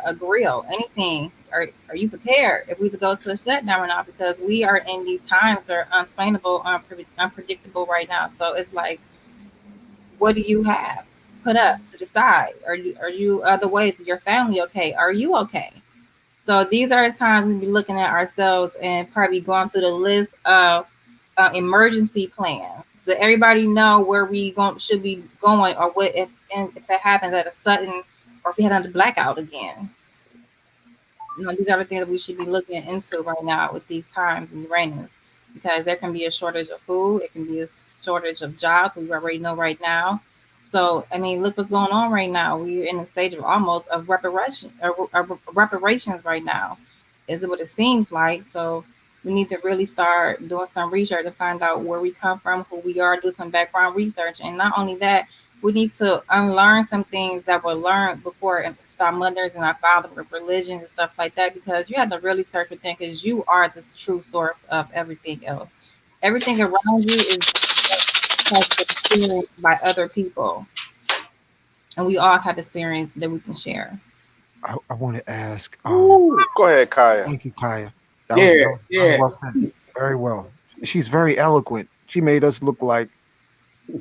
a grill? Anything? Are you prepared if we to go to a shutdown or not? Because we are in these times that are unexplainable, unpredictable right now. So it's like, what do you have put up to decide? Are you other ways? Is your family okay? Are you okay? So these are the times we be looking at ourselves and probably going through the list of emergency plans. Does everybody know where we should be going, or what if it happens at a sudden, or if we have another blackout again? These are the things that we should be looking into right now with these times in Uranus, because there can be a shortage of food, it can be a shortage of jobs. We already know right now. So I mean, look what's going on right now. We're in a stage of almost of reparations right now. Is it what it seems like? So we need to really start doing some research to find out where we come from, who we are, do some background research, and not only that, we need to unlearn some things that were learned before with our mothers and our fathers with religions and stuff like that, because you have to really search within, because you are the true source of everything else. Everything around you is has been experienced by other people, and we all have experience that we can share. I want to ask. Ooh, go ahead, Kaya. Thank you, Kaya. That Yeah, was that was very yeah. well said. Very well. She's very eloquent. She made us look like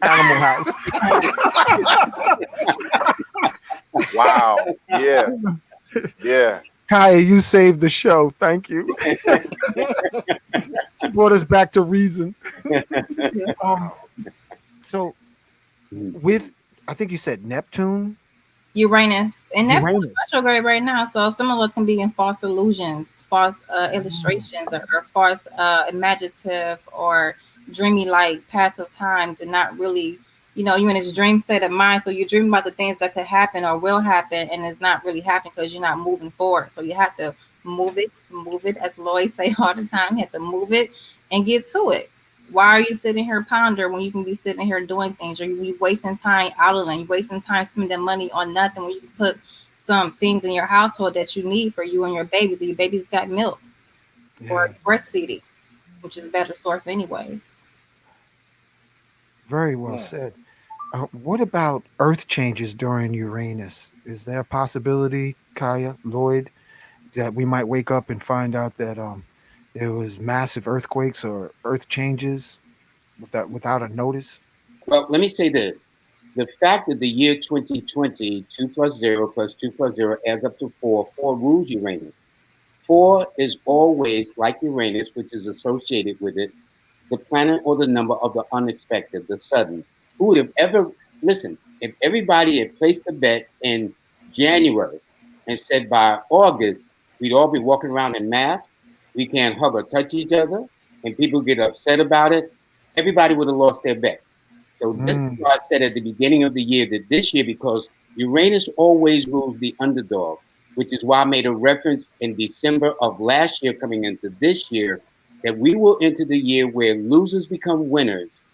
Animal House. Wow. Yeah. Yeah. Kaya, you saved the show. Thank you. She brought us back to reason. Um, so with I think you said Neptune, Uranus, and that's Uranus. retrograde right now. So some of us can be in false illusions, false illustrations, or false imaginative or dreamy like passive times, and not really, you're in this dream state of mind. So you're dreaming about the things that could happen or will happen, and it's not really happening because you're not moving forward. So you have to move it, as Lloyd say all the time. You have to move it and get to it. Why are you sitting here ponder when you can be sitting here doing things? Or you wasting time idling? You wasting time spending money on nothing when you can put some things in your household that you need for you and your baby. So your baby's got milk Yeah, or breastfeeding, which is a better source anyways. very well Mm. said. What about Earth changes during Uranus? Is there a possibility, Kaya, Lloyd, that we might wake up and find out that there was massive earthquakes or Earth changes without a notice? Well, let me say this. The fact that the year 2020, 2 plus 0 plus 2 plus 0 adds up to 4, 4 rules Uranus. 4 is always, like Uranus, which is associated with it, the planet or the number of the unexpected, the sudden. Who would have ever, listen, if everybody had placed a bet in January and said by August, we'd all be walking around in masks, we can't hug or touch each other, and people get upset about it, everybody would have lost their bets. So this is Mm, why I said at the beginning of the year that this year, because Uranus always rules the underdog, which is why I made a reference in December of last year coming into this year that we will enter the year where losers become winners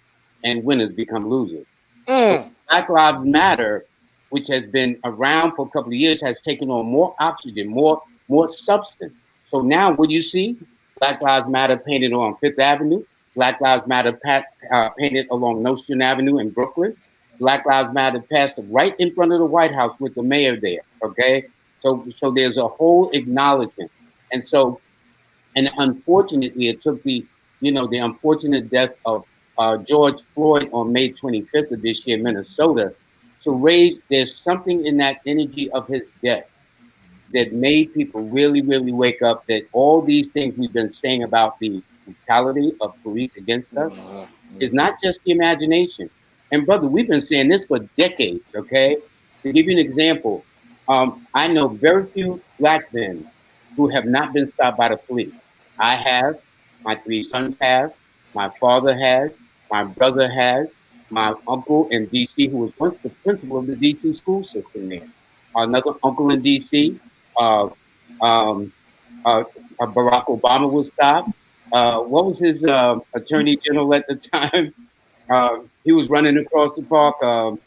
and winners become losers. So Mm. Black Lives Matter, which has been around for a couple of years, has taken on more oxygen, more substance. So now, what do you see? Black Lives Matter painted on Fifth Avenue. Black Lives Matter painted along Nostrand Avenue in Brooklyn. Black Lives Matter passed right in front of the White House with the mayor there. Okay, so there's a whole acknowledgement, and so and unfortunately, it took the unfortunate death of George Floyd on May 25th of this year in Minnesota to raise. There's something in that energy of his death that made people really, really wake up. That all these things we've been saying about the brutality of police against us Mhm. is Mhm. not just the imagination. And brother, we've been saying this for decades. Okay, to give you an example, I know very few black men who have not been stopped by the police. I have, my three sons have, my father has, my brother has, my uncle in D.C. who was once the principal of the D.C. school system there. Another uncle in D.C. Uh, um, Barack Obama was stopped. What was his attorney general at the time? He was running across the park.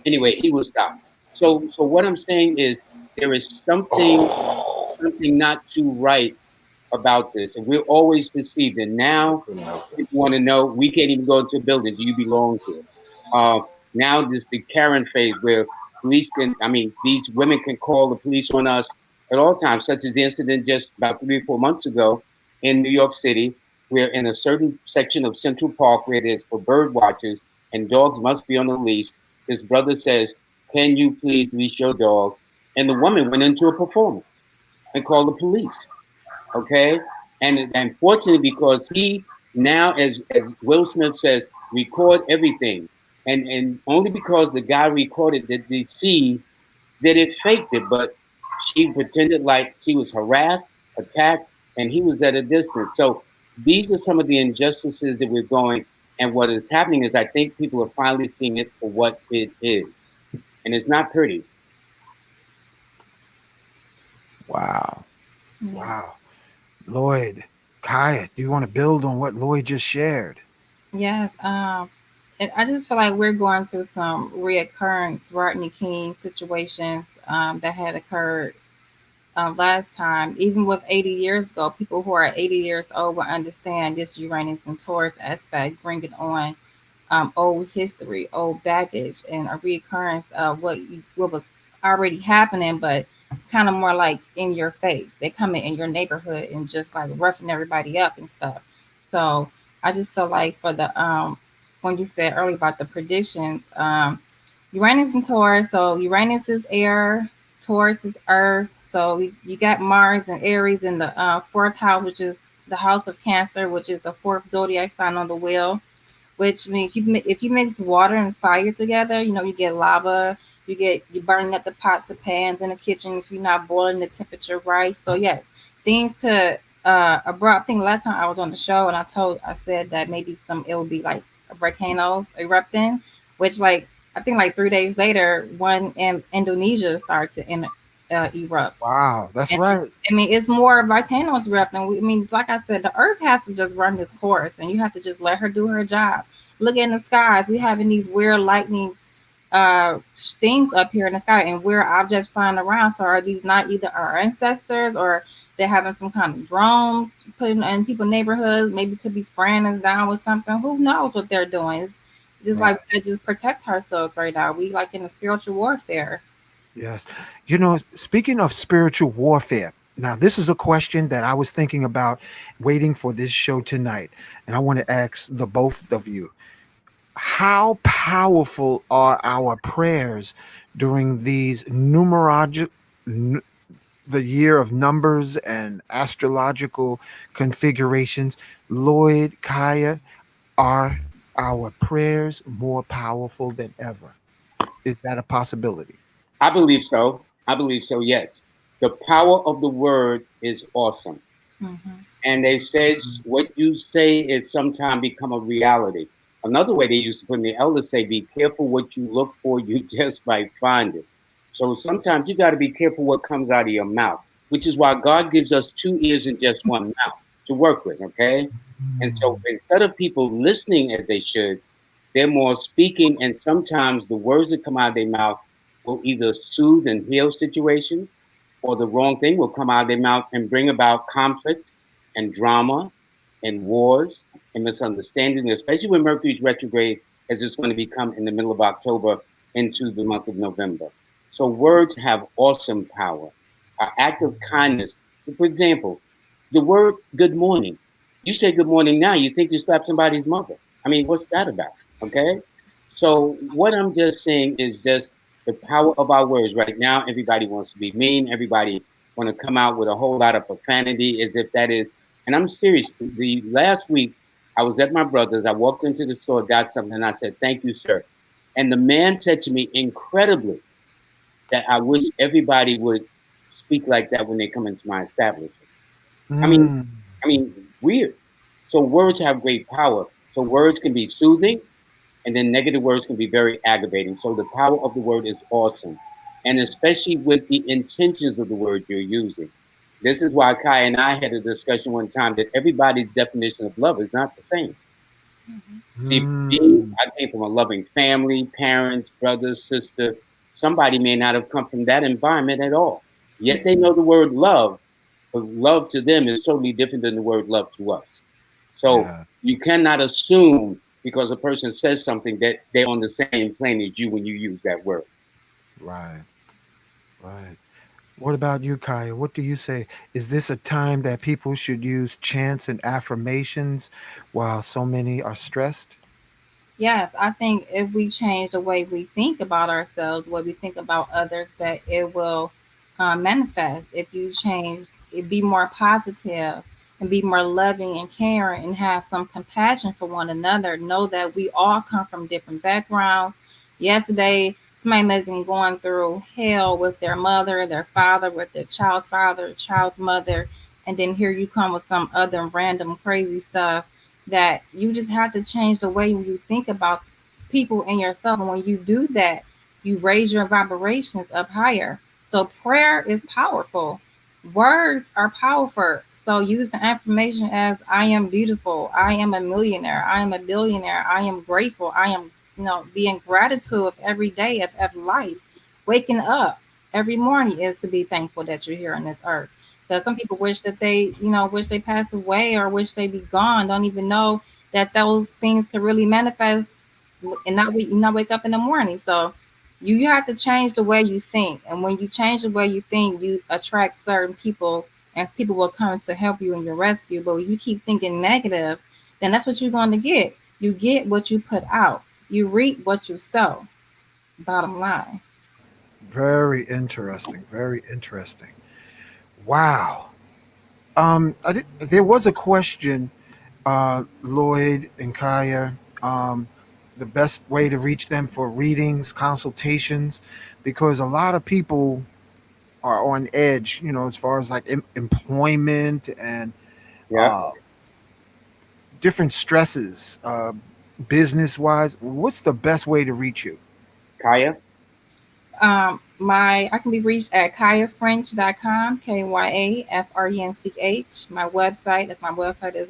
Anyway, he was stopped. So what I'm saying is there is something. something not too right about this, and we're always deceived. And now people want to know. We can't even go into a building. Do you belong here? Uh, Now this the Karen phase where police can. I mean, these women can call the police on us at all times, such as the incident just about 3 or 4 months ago in New York City, where in a certain section of Central Park where there's for bird watchers and dogs must be on a leash. His brother says, "Can you please leash your dog?" And the woman went into a performance and called the police. Okay, and fortunately, because he now, as Will Smith says, record everything, and only because the guy recorded that they see that it faked it, but she pretended like she was harassed, attacked, and he was at a distance. So these are some of the injustices that we're going. And what is happening is, I think people are finally seeing it for what it is, and it's not pretty. Wow. Wow. Lloyd, Kaya, do you want to build on what Lloyd just shared? Yes. And I just feel like we're going through some reoccurrence Rodney King situations that had occurred last time. Even with 80 years ago, people who are 80 years old will understand this Uranus and Taurus aspect, bringing on old history, old baggage, and a reoccurrence of what was already happening, but kind of more like in your face. They come in your neighborhood and just like roughing everybody up and stuff. So I just feel like for the when you said earlier about the predictions, Uranus and Taurus. So Uranus is air, Taurus is earth. So you got Mars and Aries in the fourth house, which is the house of Cancer, which is the fourth zodiac sign on the wheel, which means if you mix water and fire together, you get lava. You burning up the pots and pans in the kitchen if you're not boiling the temperature right. So yes, things could abrupt. I think last time I was on the show and I said that maybe it will be like volcanoes erupting, which like I think like 3 days later, one in Indonesia started to erupt. Wow, that's And right. I mean, it's more volcanoes erupting. I mean, like I said, the Earth has to just run this course, and you have to just let her do her job. Look in the skies. We having these weird lightning things up here in the sky, and weird objects flying around. So are these not either our ancestors, or they're having some kind of drones putting in people's neighborhoods? Maybe could be spraying us down with something. Who knows what they're doing? It's just Yeah. like they just protect ourselves right now. We like in a spiritual warfare. Yes. Speaking of spiritual warfare, now this is a question that I was thinking about waiting for this show tonight. And I want to ask the both of you, how powerful are our prayers during these n- the year of numbers and astrological configurations? Lloyd, Kaya, are our prayers more powerful than ever? Is that a possibility? I believe so. I believe so. Yes, the power of the word is awesome. Hmm. And they says what you say is sometimes become a reality. Another way they used to put in the elders say, "Be careful what you look for; you just might find it." So sometimes you got to be careful what comes out of your mouth, which is why God gives us two ears and just one mouth to work with. Okay, and so instead of people listening as they should, they're more speaking, and sometimes the words that come out of their mouth will either soothe and heal situations, or the wrong thing will come out of their mouth and bring about conflict and drama and wars and misunderstanding, especially when Mercury's retrograde, as it's going to become in the middle of October into the month of November. So words have awesome power. An act of kindness, for example, the word good morning. You say good morning now, you think you slapped somebody's mother. I mean, what's that about? Okay? So what I'm just saying is just the power of our words. Right now, everybody wants to be mean. Everybody want to come out with a whole lot of profanity as if that is. And I'm serious. The last week, I was at my brother's. I walked into the store, got something, and I said, "Thank you, sir." And the man said to me incredibly that I wish everybody would speak like that when they come into my establishment. I mean, Mm, weird. So words have great power. So words can be soothing, and then negative words can be very aggravating. So the power of the word is awesome, and especially with the intentions of the word you're using. This is why Kai and I had a discussion one time that everybody's definition of love is not the same. See, mm, I came from a loving family, parents, brothers, sister. Somebody may not have come from that environment at all. Yet they know the word love, But love to them is totally different than the word love to us. So Yeah. you cannot assume because a person says something that they're on the same plane as you when you use that word. Right. Right. What about you, Kaya? What do you say? Is this a time that people should use chants and affirmations while so many are stressed? Yes, I think if we change the way we think about ourselves, the way we think about others, that it will manifest. If you change, it be more positive and be more loving and caring and have some compassion for one another. Know that we all come from different backgrounds. Yesterday, somebody may have been going through hell with their mother, their father, with their child's father, child's mother, and then here you come with some other random crazy stuff that you just have to change the way you think about people and yourself. And when you do that, you raise your vibrations up higher. So prayer is powerful. Words are powerful. So use the affirmation as I am beautiful, I am a millionaire, I am a billionaire, I am grateful, I am, being gratitude of every day of life. Waking up every morning is to be thankful that you're here on this earth. So some people wish that wish they passed away or wish they be gone. Don't even know that those things could really manifest and not wake up in the morning. So you have to change the way you think, and when you change the way you think, you attract certain people, and people will come to help you in your rescue. But when you keep thinking negative, then that's what you're going to get. You get what you put out. You reap what you sow. Bottom line. Very interesting. Very interesting. Wow. There was a question, Lloyd and Kaya, the best way to reach them for readings, consultations, because a lot of people are on edge, as far as like employment and Yeah, uh, different stresses, business wise. What's the best way to reach you? Kaya. I can be reached at kayafrench.com, KYAFRENCH. My website as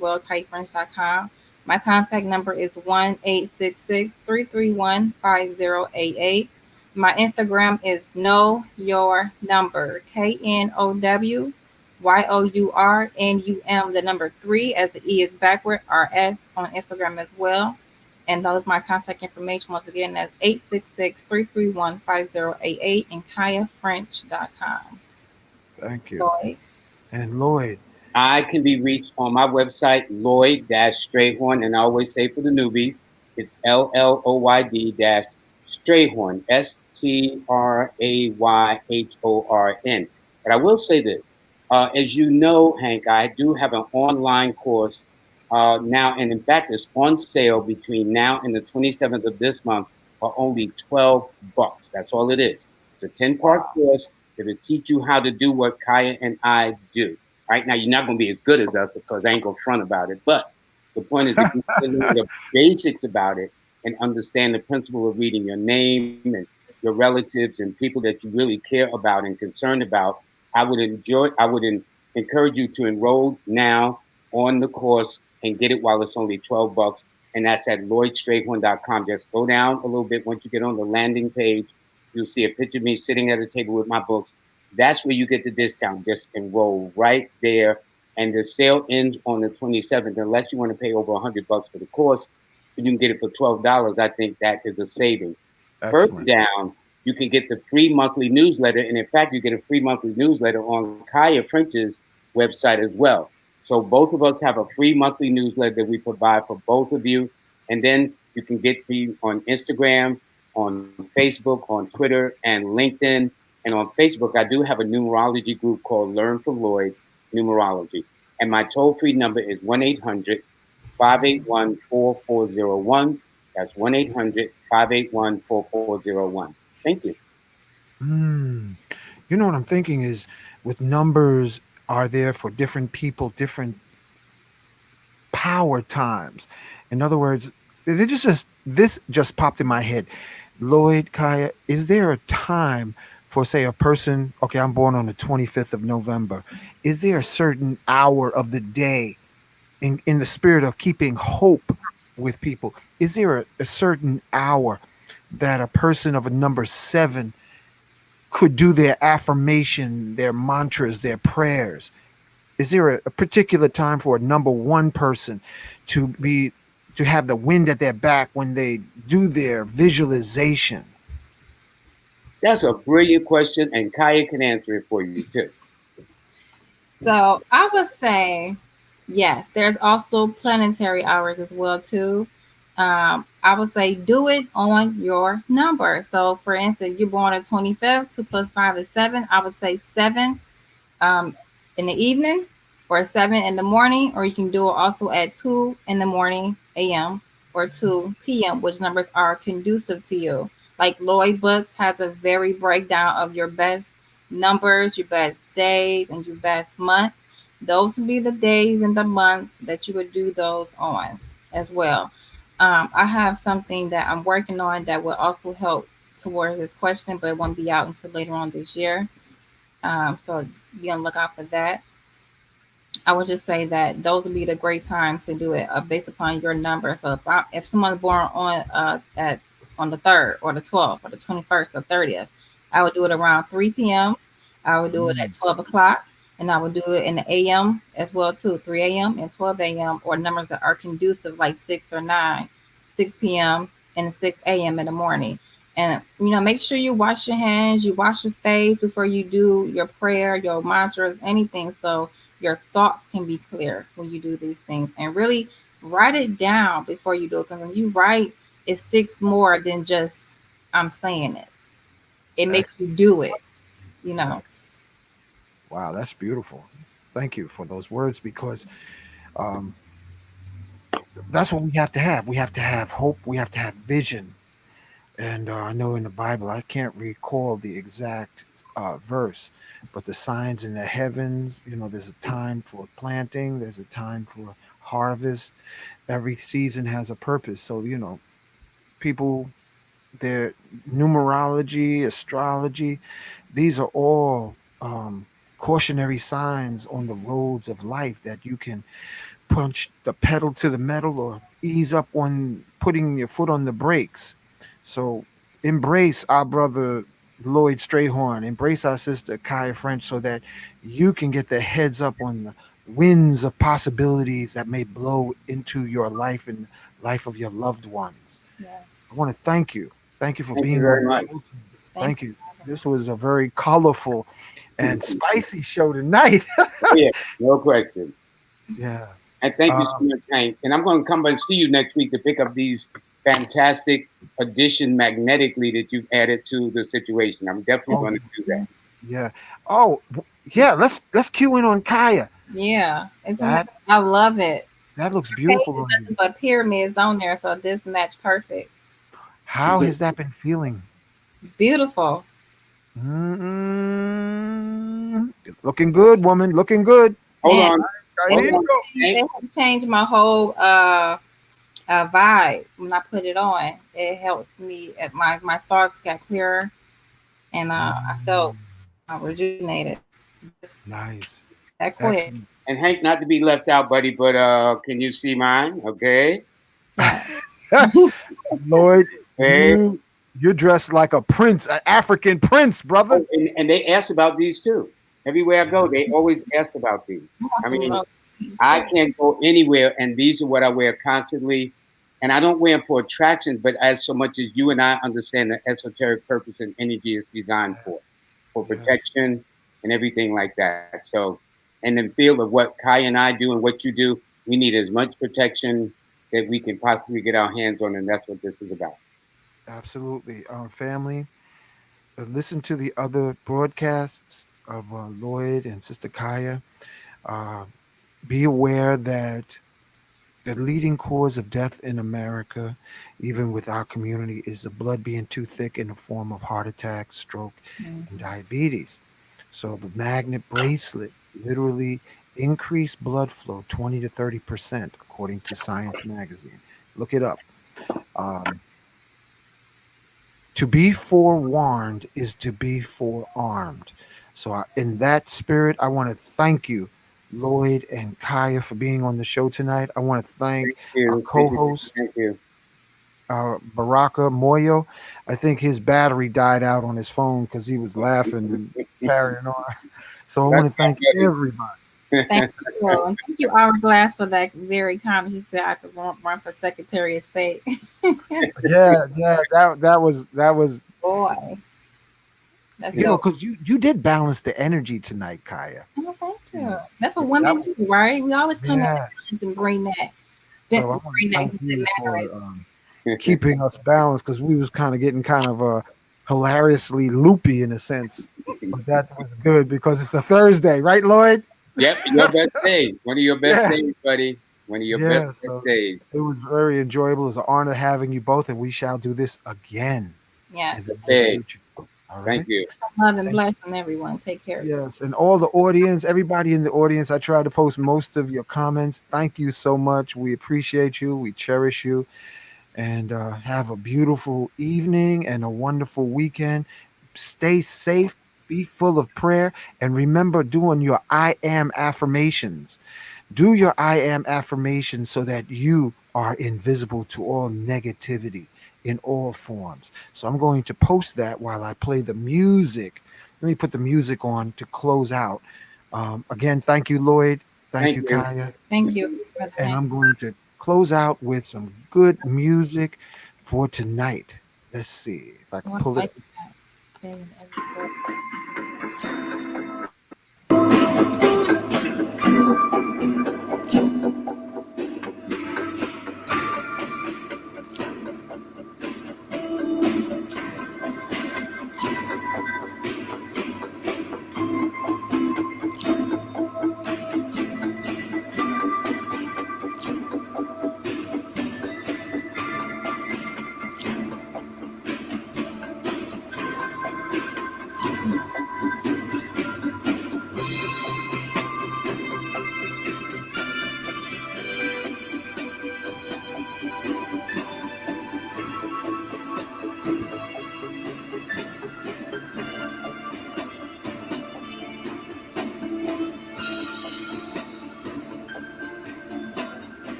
well, kayafrench.com. My contact number is 1-866-331-5088. My Instagram is Know Your Number, KNOWYOURNUM, the number 3, as the E is backward, RS on Instagram as well. And those my contact information. Once again, that's 866-331-5088 and KayaFrench.com. Thank you. Lloyd. And Lloyd. I can be reached on my website, Lloyd-Strayhorn, and I always say for the newbies, it's LLOYD-Strayhorn, Strayhorn. But I will say this, as you know, Hank, I do have an online course now, and in fact, it's on sale between now and the 27th of this month for only $12. That's all it is. It's a 10-part course that'll teach you how to do what Kaya and I do. Right now, you're not going to be as good as us because I ain't going to front about it. But the point is, if you learn the basics about it and understand the principle of reading your name and your relatives and people that you really care about and concerned about, I would encourage you to enroll now on the course and get it while it's only $12. And that's at lloydstrayhorn.com. Just go down a little bit. Once you get on the landing page, you'll see a picture of me sitting at a table with my books. That's where you get the discount. Just enroll right there. And the sale ends on the 27th. Unless you want to pay over $100 for the course, you can get it for $12. I think that is a saving. Further Excellent. down, you can get the free monthly newsletter. And in fact, you get a free monthly newsletter on Kaya French's website as well. So both of us have a free monthly newsletter that we provide for both of you. And then you can get me on Instagram, on Facebook, on Twitter, and LinkedIn. And on Facebook, I do have a numerology group called Learn from Lloyd Numerology. And my toll free number is 1-800-581-4401. That's 1-800-581-4401. Thank you. Mm. What I'm thinking is, with numbers, are there for different people, different power times. In other words, this just popped in my head. Lloyd, Kaya, is there a time for, say, a person? Okay, I'm born on the 25th of November. Is there a certain hour of the day, in the spirit of keeping hope with people? Is there a certain hour that a person of a number 7 could do their affirmation, their mantras, their prayers? is there a particular time for a number one person to be to have the wind at their back when they do their visualization? That's a brilliant question, and Kaya can answer it for you too. So I would say yes. There's also planetary hours as well too. I would say do it on your number. So for instance, you're born on 25th, 2 plus 5 is 7. I would say 7 um, in the evening or 7 in the morning, or you can do it also at 2 in the morning a.m. or 2 p.m., which numbers are conducive to you. Like Lloyd Books has a very breakdown of your best numbers, your best days, and your best months. Those would be the days and the months that you would do those on as well. I have something that I'm working on that will also help towards this question, but it won't be out until later on this year. So be on the lookout for that. I would just say that those would be the great times to do it based upon your number. So if someone's born on at on the 3rd or the 12th or the 21st or 30th, I would do it around 3 p.m. I would do it at 12 o'clock, and I would do it in the a.m. as well too, 3 a.m. and 12 a.m. or numbers that are conducive like 6 or 9, 6 p.m. and 6 a.m. in the morning. And make sure you wash your hands, you wash your face before you do your prayer, your mantras, anything. So your thoughts can be clear when you do these things, and really write it down before you do it, because when you write, it sticks more than just I'm saying it. It makes you Excellent. do it. Wow, that's beautiful. Thank you for those words because um, that's what we have to have. We have to have hope. We have to have vision. And I know in the Bible, I can't recall the exact verse, but the signs in the heavens, there's a time for planting, there's a time for harvest. Every season has a purpose. So, people, their numerology, astrology, these are all cautionary signs on the roads of life that you can punch the pedal to the metal or ease up on putting your foot on the brakes. So embrace our brother Lloyd Strayhorn, embrace our sister Kaya French so that you can get the heads up on the winds of possibilities that may blow into your life and life of your loved ones. Yes. I want to thank you. Thank you for Thank you being on very the much. show. Thank Thank you. This was a very colorful and spicy show tonight. Oh, yeah, no question. Yeah. And thank you so Um, much, Hank. And I'm going to come and see you next week to pick up these fantastic addition magnetically that you've added to the situation. I'm definitely oh going to do that. yeah. Oh yeah. Let's cue in on Kaya. you. Yeah, That I love it. that looks Page beautiful is on you. nothing but pyramids on there, so this match perfect. How has that been feeling? Beautiful. Mm, looking good, woman. Looking good. Hold Man, on. I they Hold need to on, go. they Hank. have changed my whole vibe when I put it on. It helps me. My thoughts got clearer, and I felt Mm, rejuvenated. Just nice. that quick. Excellent. And Hank, not to be left out, buddy, but can you see mine? Okay. Yeah. Lloyd, Hey. you're dressed like a prince, an African prince, brother. Oh, and they ask about these too. Everywhere I go, they always ask about these. I I also mean, love these I too. can't go anywhere, and these are what I wear constantly. And I don't wear them for attractions, but as so much as you and I understand the esoteric purpose and energy is designed for Yes, protection and everything like that. So, in the field of what Kai and I do and what you do, we need as much protection that we can possibly get our hands on, and that's what this is about. absolutely. Family, listen to the other broadcasts of Lloyd and Sister Kaya. Uh, be aware that the leading cause of death in America, even with our community, is the blood being too thick in the form of heart attack, stroke, and Mhm. diabetes. So the magnet bracelet literally increased blood flow 20 to 30%, according to Science Magazine. Look it up. Um, to be forewarned is to be forearmed. So, in that spirit, I want to thank you, Lloyd and Kaya, for being on the show tonight. I want to thank Thank our you. co host, Thank you. Baraka Moyo. I think his battery died out on his phone because he was laughing and carrying on. So, I want That's to my thank buddy. everybody. Thank you. And thank you, Hourglass, for that very comment. He said I could run for Secretary of State. Yeah, that was Boy, that's you know, dope. because you did balance the energy tonight, Kaya. Oh, thank You you. know, That's what that women do, right? We always come in yes. and bring that, So I want to bring that thank good you for mannerism. keeping us balanced because we was kind of getting kind of hilariously loopy in a sense, but that was good because it's a Thursday, right, Lloyd? Yep, your best day. One of your best Yeah, days, buddy. One of your best, yeah. best So days. it was very enjoyable. It was an honor having you both, and we shall do this again Yes. in the near Hey, future. All thank right. you. Love and Thank blessing everyone. Take care of yourself. Yes, and all the audience, everybody in the audience, I try to post most of your comments. Thank you so much. We appreciate you. We cherish you. And have a beautiful evening and a wonderful weekend. Stay safe, be full of prayer, and remember doing your I am affirmations. Do your I am affirmations so that you are invisible to all negativity in all forms. So I'm going to post that while I play the music. Let me put the music on to close out. Again, thank you, Lloyd. Thank Thank you, you. Kaya. Thank you, Brother And Man. I'm going to close out with some good music for tonight. Let's see if I can I pull it. like that.